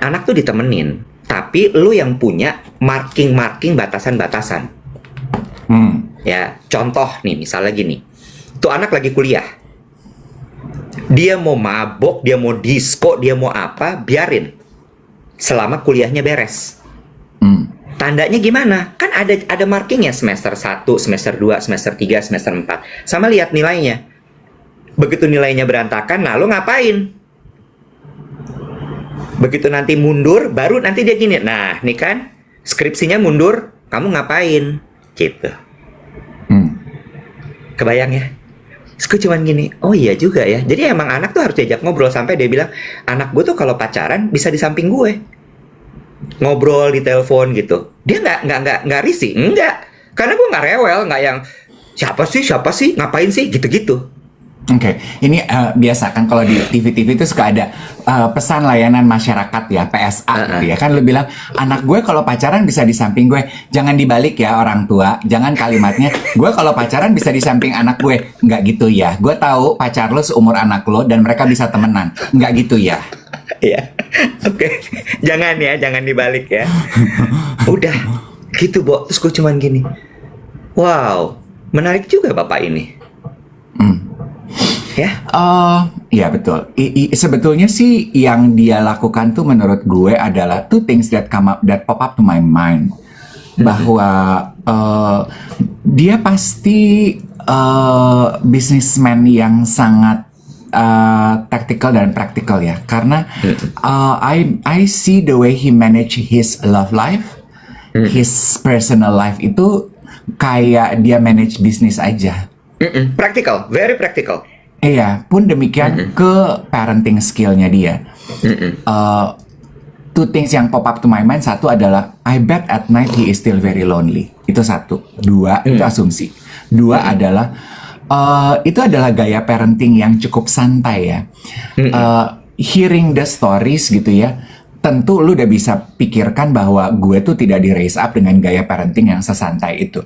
Anak tuh ditemenin. Tapi lu yang punya marking batasan-batasan. Ya, contoh nih misalnya gini. Tuh anak lagi kuliah. Dia mau mabok, dia mau disco, dia mau apa, biarin. Selama kuliahnya beres. Tandanya gimana? Kan ada markingnya semester 1, semester 2, semester 3, semester 4. Sama lihat nilainya. Begitu nilainya berantakan, nah lu ngapain? Begitu nanti mundur, baru nanti dia gini. Nah, nih kan, skripsinya mundur, kamu ngapain? gitu. Hmm. Kebayang ya? Terus gue cuman gini, oh iya juga ya. Jadi emang anak tuh harus diajak ngobrol, sampai dia bilang, anak gue tuh kalau pacaran bisa di samping gue, ngobrol di telepon gitu. Dia nggak risih, enggak. Karena gue nggak rewel, nggak yang siapa sih, ngapain sih, gitu-gitu. Oke, ini biasa kan kalau di TV-TV itu suka ada pesan layanan masyarakat ya, PSA gitu ya. Kan lu bilang, anak gue kalau pacaran bisa di samping gue. Jangan dibalik ya orang tua, jangan kalimatnya, gue kalau pacaran bisa di samping anak gue. Nggak gitu ya, gue tahu pacar lo seumur anak lo dan mereka bisa temenan. Nggak gitu ya. Iya, oke. Jangan dibalik ya. Udah, gitu, Bo. Terus gue cuman gini, wow, menarik juga bapak ini. Ya, Ya betul. Sebetulnya sih yang dia lakukan tuh menurut gue adalah two things that pop up to my mind. Bahwa dia pasti businessman yang sangat tactical dan practical ya. Karena I see the way he manage his love life, his personal life itu kayak dia manage bisnis aja. practical, very practical. Iya, pun demikian ke parenting skill-nya dia. Two things yang pop up to my mind, satu adalah I bet at night he is still very lonely. Itu satu. Dua, itu asumsi. Dua adalah itu adalah gaya parenting yang cukup santai ya. Hearing the stories gitu ya, tentu lu udah bisa pikirkan bahwa gue tuh tidak di raise up dengan gaya parenting yang sesantai itu.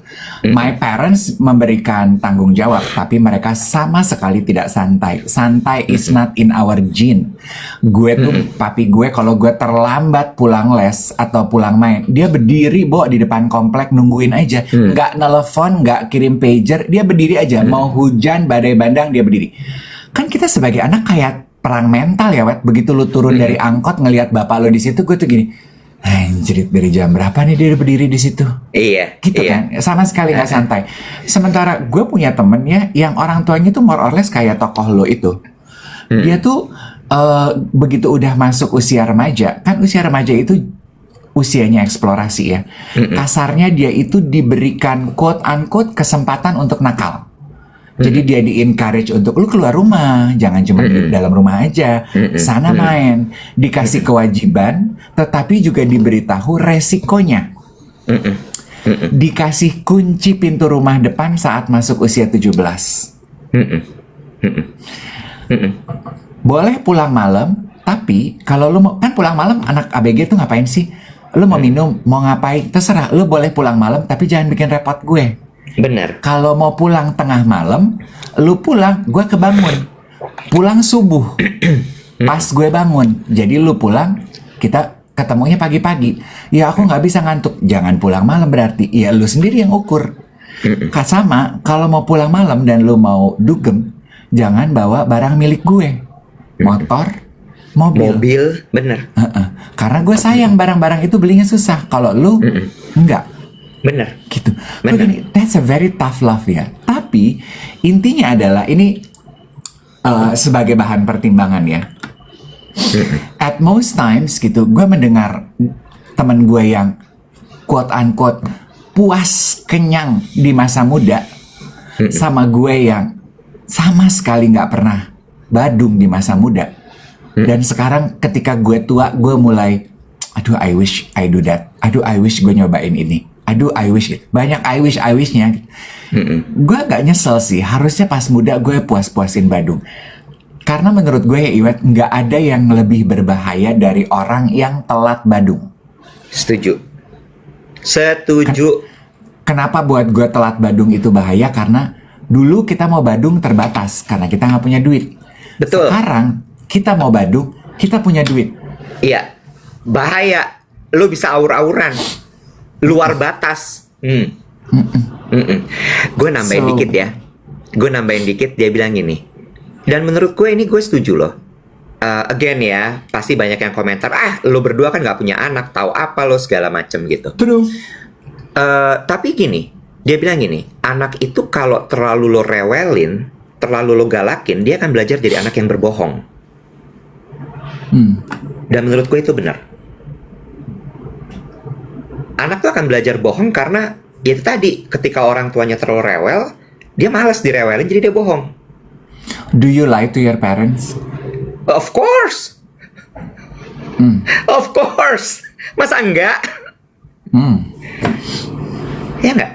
My parents memberikan tanggung jawab, tapi mereka sama sekali tidak santai. Santai is not in our gene. Gue tuh, papi gue kalau gue terlambat pulang les atau pulang main, dia berdiri di depan komplek nungguin aja. Nggak nelfon, nggak kirim pager, dia berdiri aja. Mau hujan, badai bandang, dia berdiri. Kan kita sebagai anak kayak perang mental ya, Wet. Begitu lu turun dari angkot ngelihat bapak lo di situ, gue tuh gini, anjrit, dari jam berapa nih dia berdiri di situ? Iya, Gitu iya. kan, sama sekali nggak santai. Sementara gue punya temen ya, yang orang tuanya tuh more or less kayak tokoh lo itu. Dia tuh begitu udah masuk usia remaja, kan usia remaja itu usianya eksplorasi ya. Kasarnya dia itu diberikan quote unquote kesempatan untuk nakal. Jadi dia di-encourage untuk lu keluar rumah, jangan cuma di dalam rumah aja, sana main, dikasih kewajiban, tetapi juga diberitahu resikonya. Dikasih kunci pintu rumah depan saat masuk usia 17. Boleh pulang malam, tapi kalau lu mau, kan pulang malam anak ABG tuh ngapain sih? Lu mau minum, mau ngapain, terserah. Lu boleh pulang malam, tapi jangan bikin repot gue. Benar. Kalau mau pulang tengah malam, lu pulang, gue kebangun. Pulang subuh, pas gue bangun. Jadi lu pulang, kita ketemunya pagi-pagi. Ya aku nggak bisa ngantuk. Jangan pulang malam berarti. Ya lu sendiri yang ukur. Sama, kalau mau pulang malam dan lu mau dugem, jangan bawa barang milik gue. Motor, mobil. Benar. Karena gue sayang barang-barang itu belinya susah. Kalau lu, enggak. Benar. Gitu. Benar. Begini, that's a very tough love ya. Tapi intinya adalah ini sebagai bahan pertimbangan ya. At most times gitu, gue mendengar teman gue yang quote unquote puas kenyang di masa muda, sama gue yang sama sekali nggak pernah badung di masa muda. Dan sekarang ketika gue tua, gue mulai, aduh I wish I do that. Aduh I wish gue nyobain ini. Aduh, I wish it. Banyak I wish-nya. Gue agak nyesel sih. Harusnya pas muda gue puas-puasin badung. Karena menurut gue ya Iwet, nggak ada yang lebih berbahaya dari orang yang telat badung. Setuju. Kenapa buat gue telat badung itu bahaya? Karena dulu kita mau badung terbatas. Karena kita nggak punya duit. Betul. Sekarang kita mau badung, kita punya duit. Iya. Bahaya. Lu bisa aur-auran. Luar batas. Gue nambahin dikit ya. Dia bilang gini. Dan menurut gue ini gue setuju loh. Again ya, pasti banyak yang komentar, lo berdua kan gak punya anak, tahu apa lo segala macem gitu. True. Tapi gini, dia bilang gini, anak itu kalau terlalu lo rewelin, terlalu lo galakin, dia akan belajar jadi anak yang berbohong. Dan menurut gue itu benar. Anak tuh akan belajar bohong karena itu tadi, ketika orang tuanya terlalu rewel, dia malas direwelin, jadi dia bohong. Do you lie to your parents? Of course. Of course. Masa enggak? Ya enggak?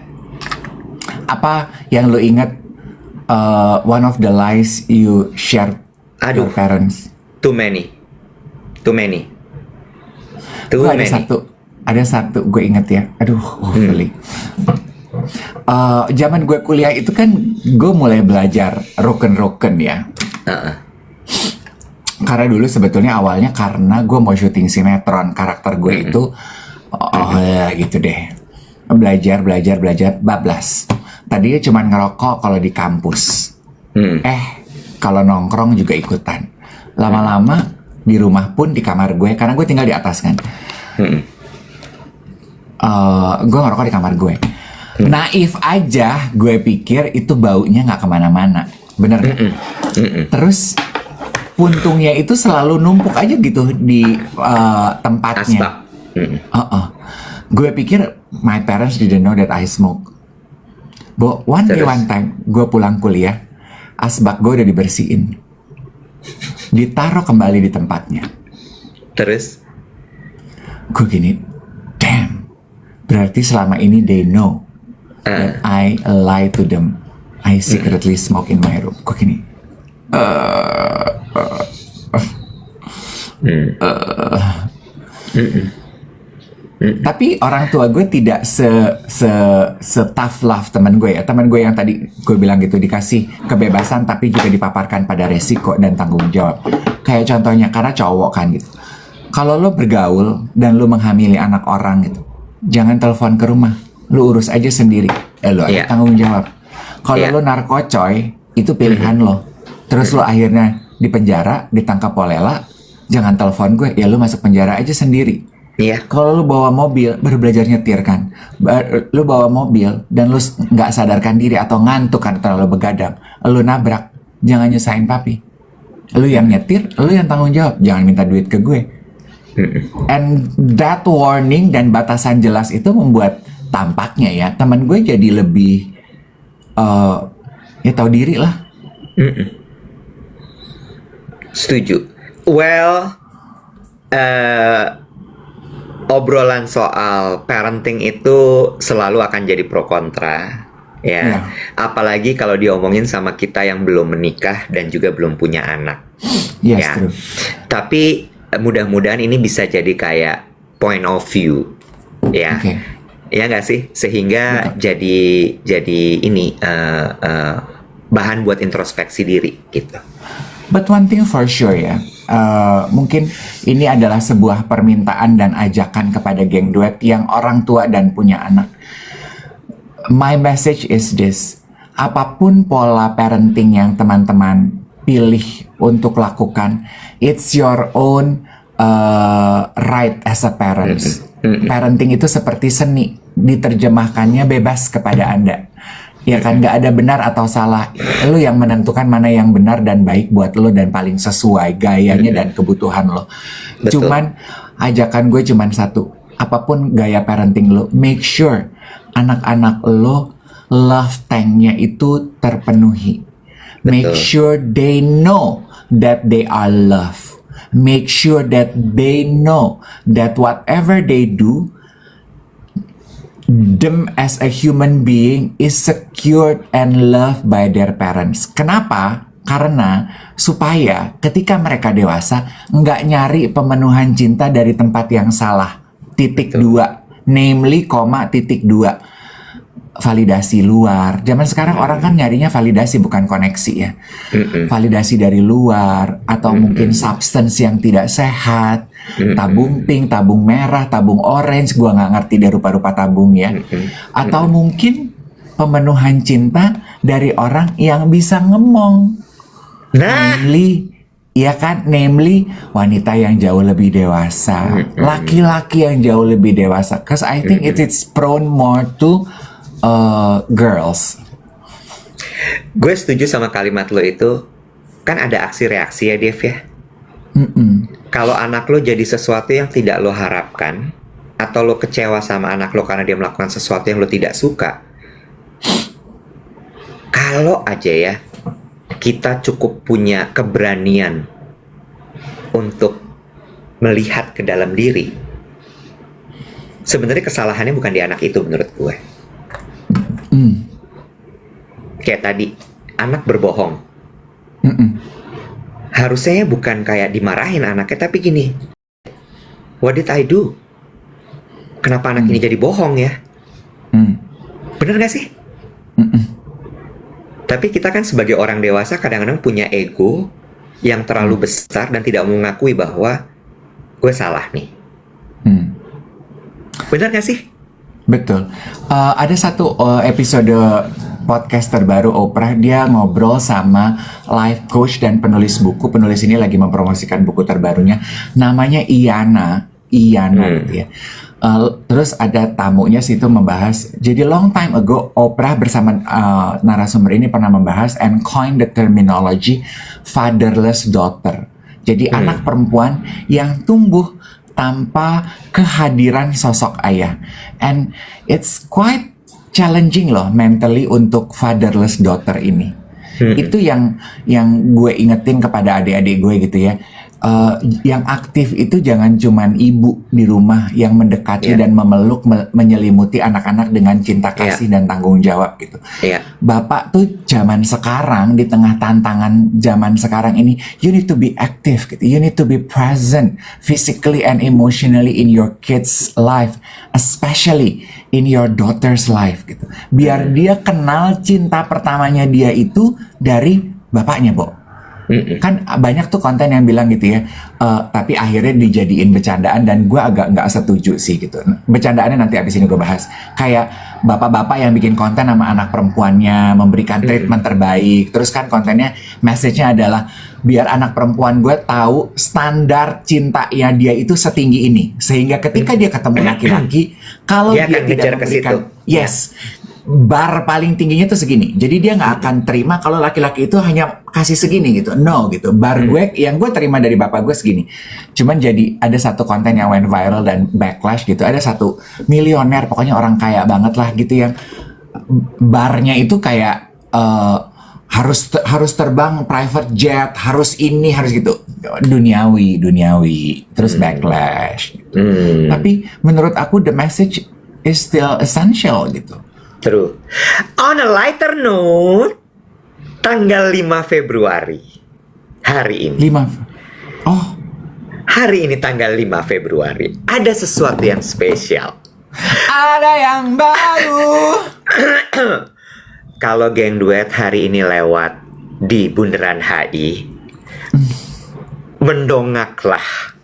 Apa yang lo ingat one of the lies you shared your parents? Too many. Gue ada satu gue inget ya. Aduh, Feli. Zaman gue kuliah itu kan gue mulai belajar roken ya. Karena dulu sebetulnya awalnya karena gue mau syuting sinetron, karakter gue itu gitu deh. Belajar bablas. Tadinya cuma ngerokok kalau di kampus. Kalau nongkrong juga ikutan. Lama-lama di rumah pun di kamar gue, karena gue tinggal di atas kan. Gue ngerokok di kamar gue. Naif aja gue pikir itu baunya nggak kemana-mana. Bener gak? Terus puntungnya itu selalu numpuk aja gitu di tempatnya. Gue pikir my parents didn't know that I smoke. But one time gue pulang kuliah, asbak gue udah dibersihin, ditaruh kembali di tempatnya. Terus gue gini, damn, berarti selama ini they know that I lie to them. I secretly smoke in my room. Gue gini, tapi orang tua gue tidak se tough love teman gue ya. Teman gue yang tadi gue bilang gitu, dikasih kebebasan tapi juga dipaparkan pada resiko dan tanggung jawab. Kayak contohnya, karena cowok kan gitu. Kalau lo bergaul dan lo menghamili anak orang gitu, jangan telepon ke rumah, lo urus aja sendiri. Lo ada tanggung jawab. Kalau lo narkocoy, itu pilihan lo. Terus lo akhirnya di penjara, ditangkap polela, jangan telepon gue, ya lo masuk penjara aja sendiri. Kalau lu bawa mobil, baru belajar nyetir kan, lu bawa mobil dan lu nggak sadarkan diri atau ngantuk kan terlalu begadang, lu nabrak, jangan nyusahin papi. Lu yang nyetir, lu yang tanggung jawab, jangan minta duit ke gue. And that warning dan batasan jelas itu membuat tampaknya ya teman gue jadi lebih ya tahu diri lah. Setuju. Well, obrolan soal parenting itu selalu akan jadi pro kontra, ya. Apalagi kalau diomongin sama kita yang belum menikah dan juga belum punya anak. Yes, true. Tapi mudah-mudahan ini bisa jadi kayak point of view, ya. Ya nggak sih? Sehingga jadi ini bahan buat introspeksi diri gitu. But one thing for sure ya, mungkin ini adalah sebuah permintaan dan ajakan kepada geng duet yang orang tua dan punya anak. My message is this: apapun pola parenting yang teman-teman pilih untuk lakukan, it's your own right as a parents. Parenting itu seperti seni, diterjemahkannya bebas kepada Anda. Ya kan, nggak ada benar atau salah. Lo yang menentukan mana yang benar dan baik buat lo dan paling sesuai gayanya dan kebutuhan lo. Cuman ajakan gue cuman satu, apapun gaya parenting lo, make sure anak-anak lo love tanknya itu terpenuhi. Make sure they know that they are loved. Make sure that they know that whatever they do, them as a human being is secured and loved by their parents. Kenapa? Karena supaya ketika mereka dewasa nggak nyari pemenuhan cinta dari tempat yang salah. Titik dua, namely, titik dua, validasi luar. Zaman sekarang orang kan nyarinya validasi bukan koneksi ya. Validasi dari luar atau mungkin substance yang tidak sehat. Tabung pink, tabung merah, tabung orange, gua nggak ngerti deh rupa-rupa tabung ya. Atau mungkin pemenuhan cinta dari orang yang bisa ngomong. Namely, ya kan, namely wanita yang jauh lebih dewasa, laki-laki yang jauh lebih dewasa. Cause I think it's prone more to girls. Gue setuju sama kalimat lo itu. Kan ada aksi reaksi ya, Dev ya. Kalau anak lo jadi sesuatu yang tidak lo harapkan, atau lo kecewa sama anak lo karena dia melakukan sesuatu yang lo tidak suka, kalau aja ya kita cukup punya keberanian untuk melihat ke dalam diri, sebenarnya kesalahannya bukan di anak itu menurut gue. Kayak tadi, anak berbohong. Harusnya bukan kayak dimarahin anaknya, tapi gini, what did I do? Kenapa anak ini jadi bohong ya? Bener gak sih? Tapi kita kan sebagai orang dewasa kadang-kadang punya ego yang terlalu besar dan tidak mengakui bahwa gue salah nih. Bener gak sih? Betul. Ada satu episode podcast terbaru Oprah, dia ngobrol sama life coach dan penulis buku. Penulis ini lagi mempromosikan buku terbarunya, namanya Iyana gitu ya. Terus ada tamunya situ membahas. Jadi long time ago Oprah bersama narasumber ini pernah membahas and coin the terminology fatherless daughter. Jadi anak perempuan yang tumbuh tanpa kehadiran sosok ayah. And it's quite challenging loh mentally untuk fatherless daughter ini. Itu yang gue ingetin kepada adik-adik gue gitu ya. Yang aktif itu jangan cuman ibu di rumah yang mendekati dan memeluk, menyelimuti anak-anak dengan cinta kasih dan tanggung jawab gitu. Bapak tuh zaman sekarang, di tengah tantangan zaman sekarang ini, you need to be active gitu. You need to be present physically and emotionally in your kids' life, especially in your daughter's life gitu. Biar dia kenal cinta pertamanya dia itu dari bapaknya, Bo. Kan banyak tuh konten yang bilang gitu ya, tapi akhirnya dijadiin bercandaan, dan gue agak nggak setuju sih gitu. Bercandaannya nanti abis ini gue bahas. Kayak bapak-bapak yang bikin konten sama anak perempuannya, memberikan treatment terbaik. Terus kan kontennya, message-nya adalah biar anak perempuan gue tahu standar cintanya dia itu setinggi ini, sehingga ketika dia ketemu laki-laki, kalau dia tidak memberikan bar paling tingginya tuh segini, jadi dia nggak akan terima kalau laki-laki itu hanya kasih segini gitu. No gitu, bar gue yang gue terima dari bapak gue segini. Cuman jadi ada satu konten yang went viral dan backlash gitu. Ada satu milioner, pokoknya orang kaya banget lah gitu, yang barnya itu kayak harus terbang private jet, harus ini, harus gitu, duniawi, terus backlash gitu. Tapi menurut aku the message is still essential gitu. True. On a lighter note, tanggal 5 Februari hari ini. Hari ini tanggal 5 Februari ada sesuatu yang spesial. Ada yang baru. Kalau geng duet hari ini lewat di Bundaran HI, mendongaklah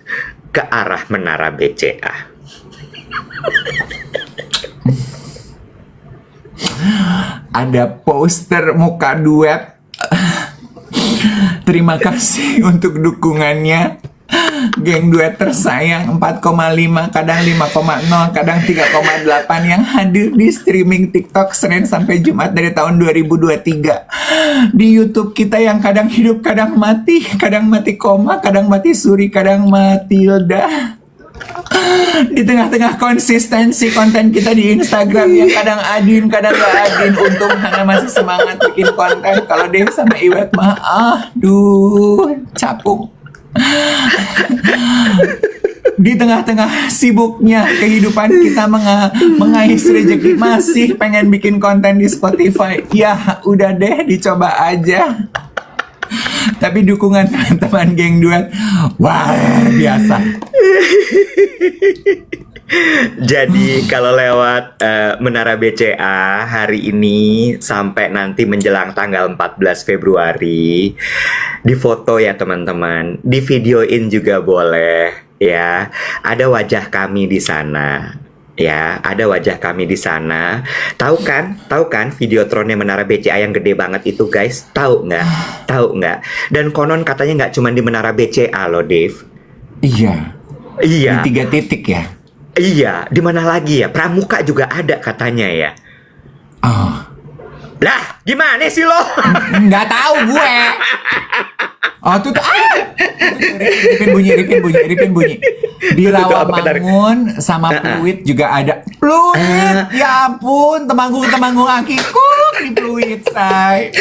ke arah Menara BCA. Ada poster muka duet. Terima kasih untuk dukungannya. Geng duet tersayang 4,5, kadang 5,0, kadang 3,8 yang hadir di streaming TikTok Senin sampai Jumat dari tahun 2023. Di YouTube kita yang kadang hidup, kadang mati koma, kadang mati suri, kadang mati Hilda. Di tengah-tengah konsistensi konten kita di Instagram yang kadang adin, kadang gak adin, untung Hana masih semangat bikin konten. Kalau Dev sama Iwet mah, aduh, capung. Di tengah-tengah sibuknya kehidupan kita mengais rezeki, masih pengen bikin konten di Spotify. Ya udah deh, dicoba aja. Tapi dukungan teman-teman geng duet luar biasa. Jadi kalau lewat Menara BCA hari ini sampai nanti menjelang tanggal 14 Februari, difoto ya teman-teman, di videoin juga boleh ya. Ada wajah kami di sana. Ya, ada wajah kami di sana. Tahu kan videotronnya Menara BCA yang gede banget itu, guys? Tahu nggak? Dan konon katanya nggak cuma di Menara BCA loh, Dave. Iya. Di 3 titik ya. Iya, di mana lagi ya? Pramuka juga ada katanya ya. Lah, gimana sih lo? Nggak tahu gue. Oh tuh Ripin bunyi. Di Rawamangun sama Pluit juga ada. Pluit, ya ampun, temanggung akiku di Pluit, say.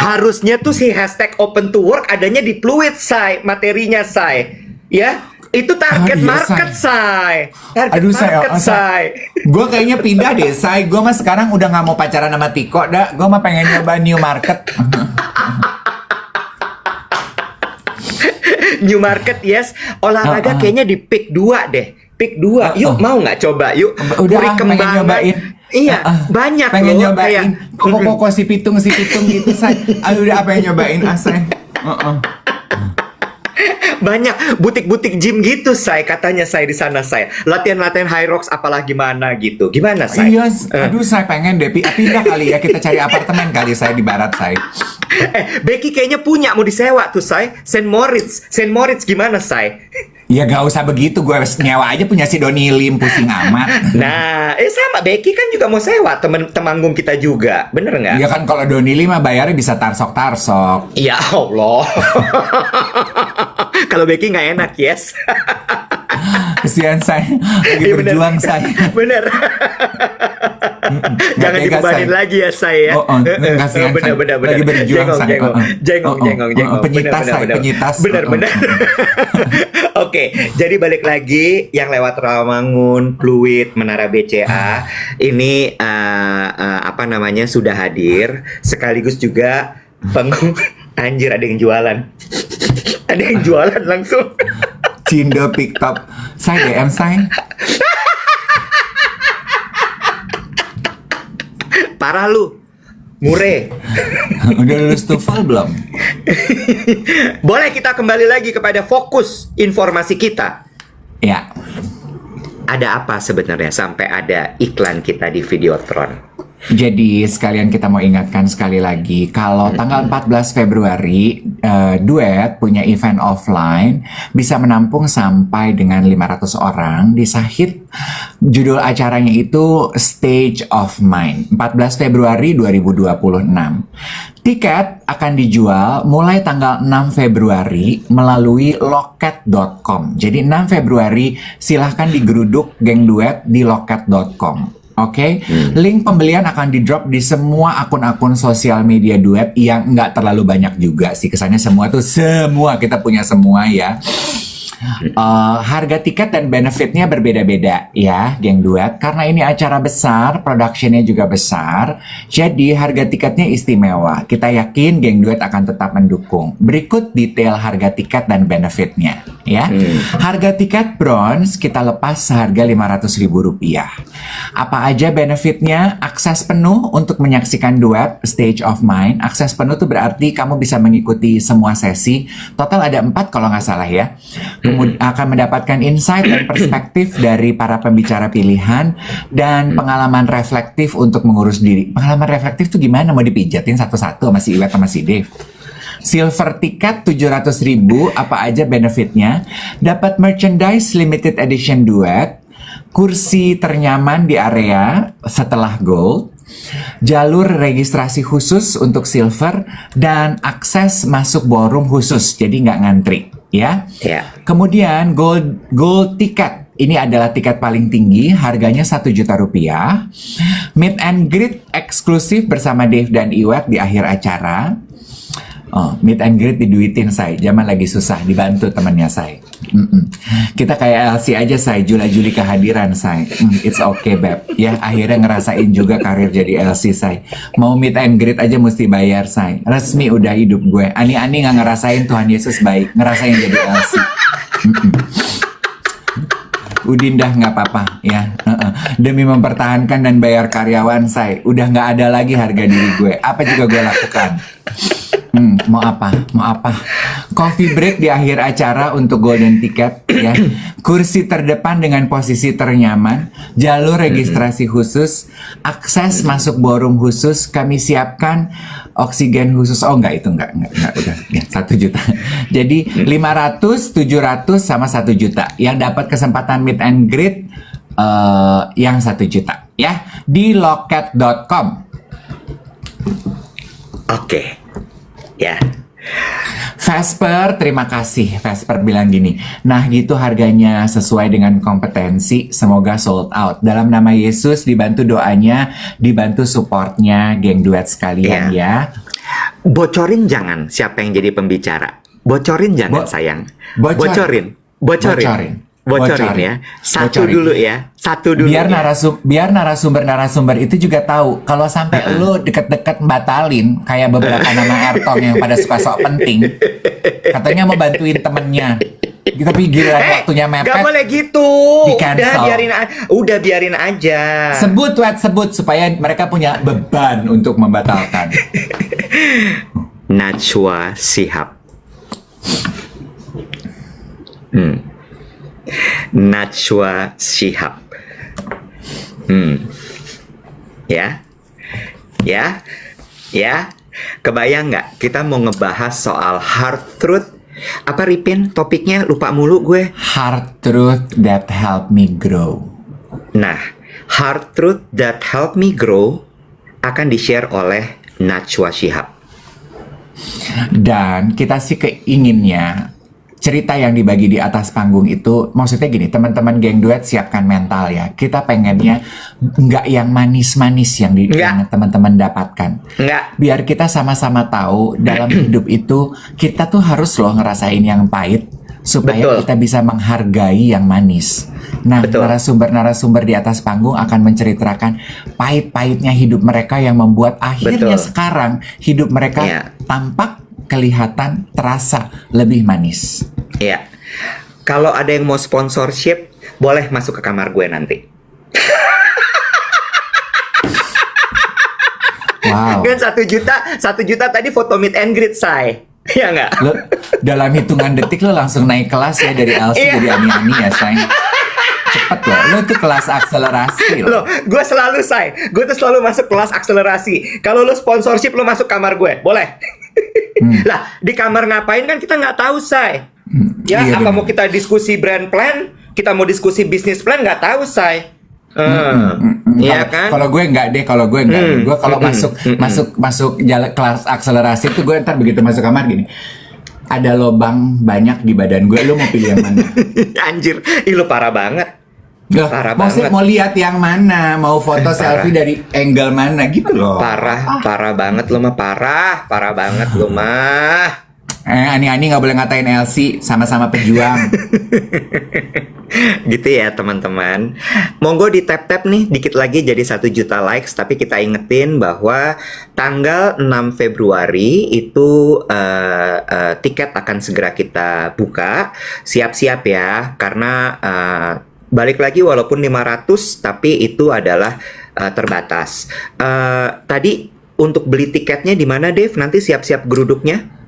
Harusnya tuh si hashtag open to work adanya di Pluit, say. Materinya, say. Ya, itu target market, say. Target market, say. Gue kayaknya pindah deh, say. Gue mah sekarang udah nggak mau pacaran sama Tiko, dah. Gue mah pengen nyoba new market. New market, yes. Olahraga kayaknya di pick 2 deh. Pick 2. Yuk, mau nggak coba? Yuk. Udah pengen nyobain. Iya, banyak pengen loh. Nyobain. Koko si pitung gitu, say. Aduh, udah pengen nyobain, say. Banyak butik-butik gym gitu, say. Katanya, say, di sana, say. Latihan-latihan high rocks apalagi gimana gitu. Gimana, say? Iya, aduh, saya pengen deh. Pindah kali ya, kita cari apartemen kali, saya di barat, say. Becky kayaknya punya, mau disewa tuh, say. Saint Moritz gimana, say? Ya gak usah begitu, gue nyewa aja punya si Doni Lim, pusing amat. Nah, sama Becky kan juga mau sewa temanggung kita juga, bener nggak? Ya kan kalau Doni Lim mah bayarnya bisa tarsok. Ya Allah. Kalau Becky nggak enak, yes. Kesian saya, lagi Iya, berjuang bener. saya. Bener. Jangan tega, dibebanin say. lagi ya, saya. Kasihan, say. Bener. Lagi berjuang, say. Jengong. Penyitas. Bener. Oke, jadi balik lagi yang lewat Rawamangun, Pluit, Menara BCA ini apa namanya sudah hadir, sekaligus juga anjir, ada yang jualan. Ada yang jualan langsung. Cindo TikTok. Saya DM, saya. Parah lu. Mure. Udah lulus TOEFL belum? Boleh kita kembali lagi kepada fokus informasi kita. Ya. Ada apa sebenarnya sampai ada iklan kita di Videotron? Jadi sekalian kita mau ingatkan sekali lagi, kalau tanggal 14 Februari Duet punya event offline bisa menampung sampai dengan 500 orang di Sahid. Judul acaranya itu Stage of Mind, 14 Februari 2026. Tiket akan dijual mulai tanggal 6 Februari melalui loket.com. Jadi 6 Februari silahkan digeruduk geng Duet di loket.com. Oke, link pembelian akan di-drop di semua akun-akun sosial media Duet yang nggak terlalu banyak juga sih. Kesannya semua kita punya semua ya. Harga tiket dan benefitnya berbeda-beda ya, geng Duet. Karena ini acara besar, productionnya juga besar, jadi harga tiketnya istimewa. Kita yakin geng Duet akan tetap mendukung. Berikut detail harga tiket dan benefitnya ya. Harga tiket bronze kita lepas seharga Rp500.000. Apa aja benefitnya? Akses penuh untuk menyaksikan Duet Stage of Mind. Akses penuh itu berarti kamu bisa mengikuti semua sesi. Total ada 4 kalau nggak salah ya. Kemudian akan mendapatkan insight dan perspektif dari para pembicara pilihan dan pengalaman reflektif untuk mengurus diri. Pengalaman reflektif tuh gimana? Mau dipijatin satu-satu sama si Iwet sama si Dave. Silver tiket 700.000, apa aja benefitnya? Dapat merchandise limited edition Duet, kursi ternyaman di area setelah gold, jalur registrasi khusus untuk silver, dan akses masuk ballroom khusus, jadi nggak ngantri ya. Kemudian gold tiket. Ini adalah tiket paling tinggi, harganya Rp1.000.000. Meet and greet eksklusif bersama Dave dan Iwet di akhir acara. Meet and greet diduitin, say. Zaman lagi susah, dibantu temannya, say. Kita kayak LC aja, say. Jula-juli kehadiran, say. It's okay, Beb. Ya, akhirnya ngerasain juga karir jadi LC, say. Mau meet and greet aja mesti bayar, say. Resmi udah hidup gue. Ani-ani gak ngerasain Tuhan Yesus baik. Ngerasain jadi LC. Udin dah nggak apa-apa ya. Demi mempertahankan dan bayar karyawan, say. Udah nggak ada lagi harga diri gue. Apa juga gue lakukan. Mau apa? Coffee break di akhir acara untuk golden ticket ya. Kursi terdepan dengan posisi ternyaman, jalur registrasi khusus, akses masuk ballroom khusus, kami siapkan oksigen khusus. Oh enggak, itu enggak udah ya, 1 juta. Jadi 500, 700 sama 1 juta. Yang dapat kesempatan meet and greet yang 1 juta ya di loket.com. Oke. Ya. Vesper, terima kasih. Vesper bilang gini, nah gitu harganya sesuai dengan kompetensi, semoga sold out. Dalam nama Yesus, dibantu doanya, dibantu supportnya, geng duet sekalian ya. Bocorin jangan siapa yang jadi pembicara. Bocorin jangan sayang. Bocorin. Bocorin ya. Satu Bocorin. dulu ya. Satu dulu. Biar ya. biar narasumber itu juga tahu kalau sampai lu deket-deket batalin kayak beberapa nama Ertong yang pada suka sok penting, katanya mau bantuin temennya, tapi giliran waktunya mepet. Gak boleh gitu. Di cancel. Udah biarin aja. Sebut supaya mereka punya beban untuk membatalkan. Najwa Shihab. Najwa Shihab. Ya. Kebayang nggak? Kita mau ngebahas soal hard truth. Apa Ripin? Topiknya lupa mulu gue. Hard truth that help me grow. Nah, hard truth that help me grow akan di-share oleh Najwa Shihab. Dan kita sih keinginnya cerita yang dibagi di atas panggung itu, maksudnya gini, teman-teman geng duet siapkan mental ya. Kita pengennya nggak yang manis-manis yang teman-teman dapatkan. Nggak. Biar kita sama-sama tahu dalam hidup itu kita tuh harus loh ngerasain yang pahit supaya Betul. kita bisa menghargai yang manis. Nah, Betul. narasumber di atas panggung akan menceritakan pahit-pahitnya hidup mereka yang membuat akhirnya Betul. sekarang hidup mereka tampak, kelihatan, terasa lebih manis. Iya. Kalau ada yang mau sponsorship, boleh masuk ke kamar gue nanti. Wow. Kan 1 juta tadi foto meet and greet, say. Iya nggak? Lo dalam hitungan detik lo langsung naik kelas ya dari LC Iya. jadi Ani-Ani ya, sayang. Cepet lo tuh kelas akselerasi lo. Loh, gue selalu, say. Gue tuh selalu masuk kelas akselerasi. Kalau lo sponsorship, lo masuk kamar gue. Boleh? Lah, di kamar ngapain kan kita nggak tahu, say. Ya, Iya, apa bener. mau kita diskusi brand plan? Kita mau diskusi bisnis plan? Nggak tahu, say. Iya kan? Kalau gue enggak deh, Gue kalau masuk jalan kelas akselerasi tuh gue ntar begitu masuk kamar gini. Ada lobang banyak di badan gue, lo mau pilih yang mana? Anjir, ih lu parah banget. Loh, Parah maksudnya banget. mau lihat yang mana, mau foto selfie dari angle mana gitu loh. Parah banget lu mah, parah banget lu mah. Ani-Ani nggak boleh ngatain Elsie, sama-sama pejuang. Gitu ya teman-teman. Monggo di tap-tap nih, dikit lagi jadi 1 juta likes. Tapi kita ingetin bahwa tanggal 6 Februari itu tiket akan segera kita buka. Siap-siap ya, karena balik lagi walaupun 500 tapi itu adalah terbatas. Tadi untuk beli tiketnya di mana, Dev? Nanti siap-siap geruduknya.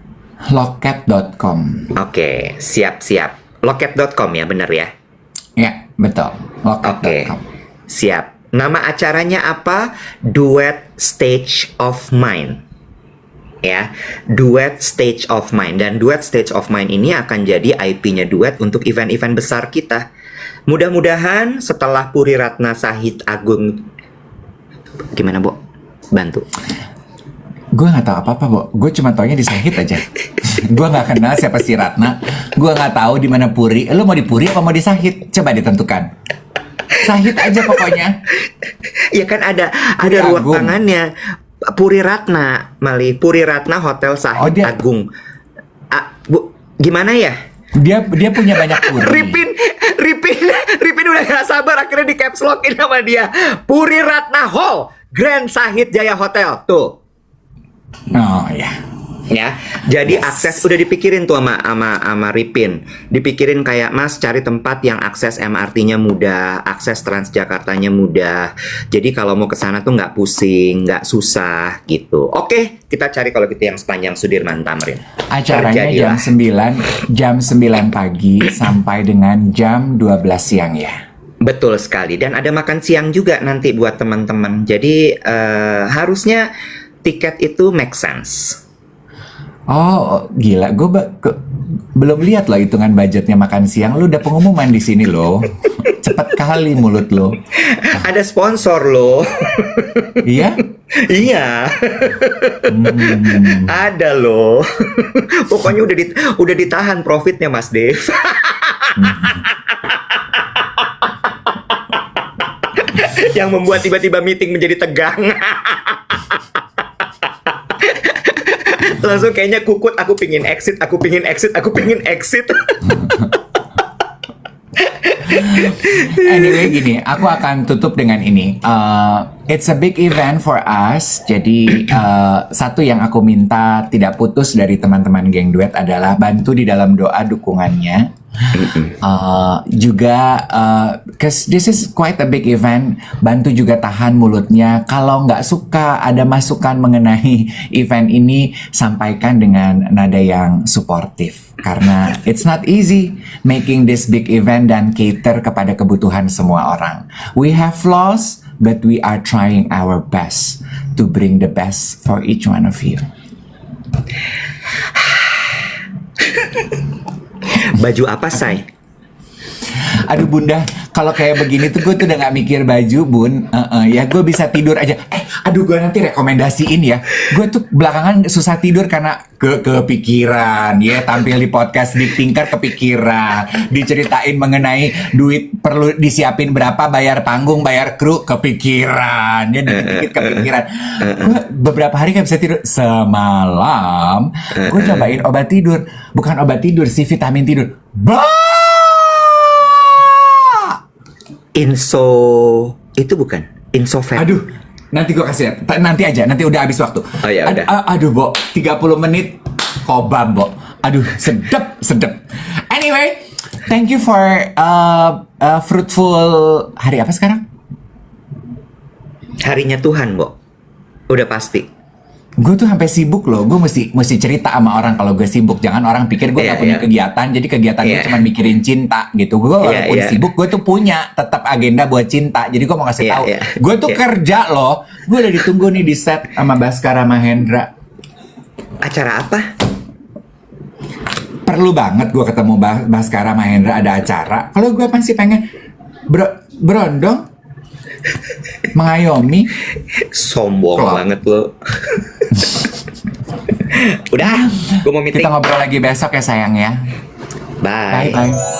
Loket.com. Oke, siap-siap. Loket.com ya, bener ya? Ya, betul. Oke, Loket.com. siap. Nama acaranya apa? Duet Stage of Mind. Ya, Duet Stage of Mind. Dan Duet Stage of Mind ini akan jadi IP-nya Duet untuk event-event besar kita. Mudah-mudahan setelah Puri Ratna Sahid Agung, gimana, Bo? Bantu. Gue nggak tahu apa-apa, Bo. Gue cuma taunya di Sahid aja. Gue nggak kenal siapa si Ratna. Gue nggak tahu di mana Puri. Lu mau di Puri apa mau di Sahid? Coba ditentukan. Sahid aja pokoknya. Ya kan ada Puri ruang Agung. tangannya. Puri Ratna, Mali. Puri Ratna Hotel Sahid dia- Agung. Bu, gimana ya? Dia punya banyak Puri. Ripin udah gak sabar akhirnya di caps lockin sama dia. Puri Ratna Hall, Grand Sahid Jaya Hotel. Tuh. Oh ya. Ya, jadi akses udah dipikirin tuh sama Ripin. Dipikirin kayak, Mas, cari tempat yang akses MRT-nya mudah, akses Transjakartanya mudah. Jadi kalau mau ke sana tuh nggak pusing, nggak susah gitu. Oke, kita cari kalau gitu yang sepanjang Sudirman Tamrin. Acaranya jam 9 pagi sampai dengan jam 12 siang ya. Betul sekali, dan ada makan siang juga nanti buat teman-teman. Jadi harusnya tiket itu make sense. Oh, gila. Gue belum lihat loh hitungan budgetnya makan siang. Lu udah pengumuman di sini loh. Cepet kali mulut lo. Ada sponsor loh. Iya? Iya. Ada loh. Pokoknya udah ditahan profitnya Mas Dev. Yang membuat tiba-tiba meeting menjadi tegang. Langsung kayaknya kukut, aku pingin exit. Anyway gini, aku akan tutup dengan ini. It's a big event for us. Jadi satu yang aku minta tidak putus dari teman-teman geng duet adalah bantu di dalam doa dukungannya. Juga cause this is quite a big event, bantu juga tahan mulutnya. Kalau nggak suka ada masukan mengenai event ini, sampaikan dengan nada yang suportif, karena it's not easy making this big event dan cater kepada kebutuhan semua orang. We have flaws, but we are trying our best to bring the best for each one of you. Baju apa, Say? Aduh bunda, kalau kayak begini tuh gue tuh udah gak mikir baju bun. Ya gue bisa tidur aja. Aduh gue nanti rekomendasiin ya. Gue tuh belakangan susah tidur karena kepikiran ya, tampil di podcast Big Thinker kepikiran, diceritain mengenai duit perlu disiapin berapa, bayar panggung, bayar kru, kepikiran ya, dikit-dikit kepikiran. Gue beberapa hari gak bisa tidur. Semalam gue cobain obat tidur, bukan obat tidur sih, vitamin tidur. Inso itu bukan? Insofen. Aduh, nanti gue kasih nanti aja, nanti udah habis waktu. Oh ya udah. Aduh, Bo, 30 menit kobam, Bo. Aduh, sedep. Anyway, thank you for fruitful hari apa sekarang? Harinya Tuhan, Bo. Udah pasti. Gue tuh sampai sibuk loh. Gue mesti cerita sama orang kalau gue sibuk. Jangan orang pikir gue gak punya kegiatan. Jadi kegiatan gue cuma mikirin cinta gitu. Gue walaupun sibuk, gue tuh punya tetap agenda buat cinta. Jadi gue mau kasih tahu. Gue tuh kerja loh. Gue udah ditunggu nih di set sama Baskara Mahendra. Acara apa? Perlu banget gue ketemu Baskara Mahendra, ada acara. Kalau gue pasti pengen berondong, mengayomi. Sombong banget lo. Udah, gue mau meeting. Kita ngobrol lagi besok ya sayang ya. Bye. Bye.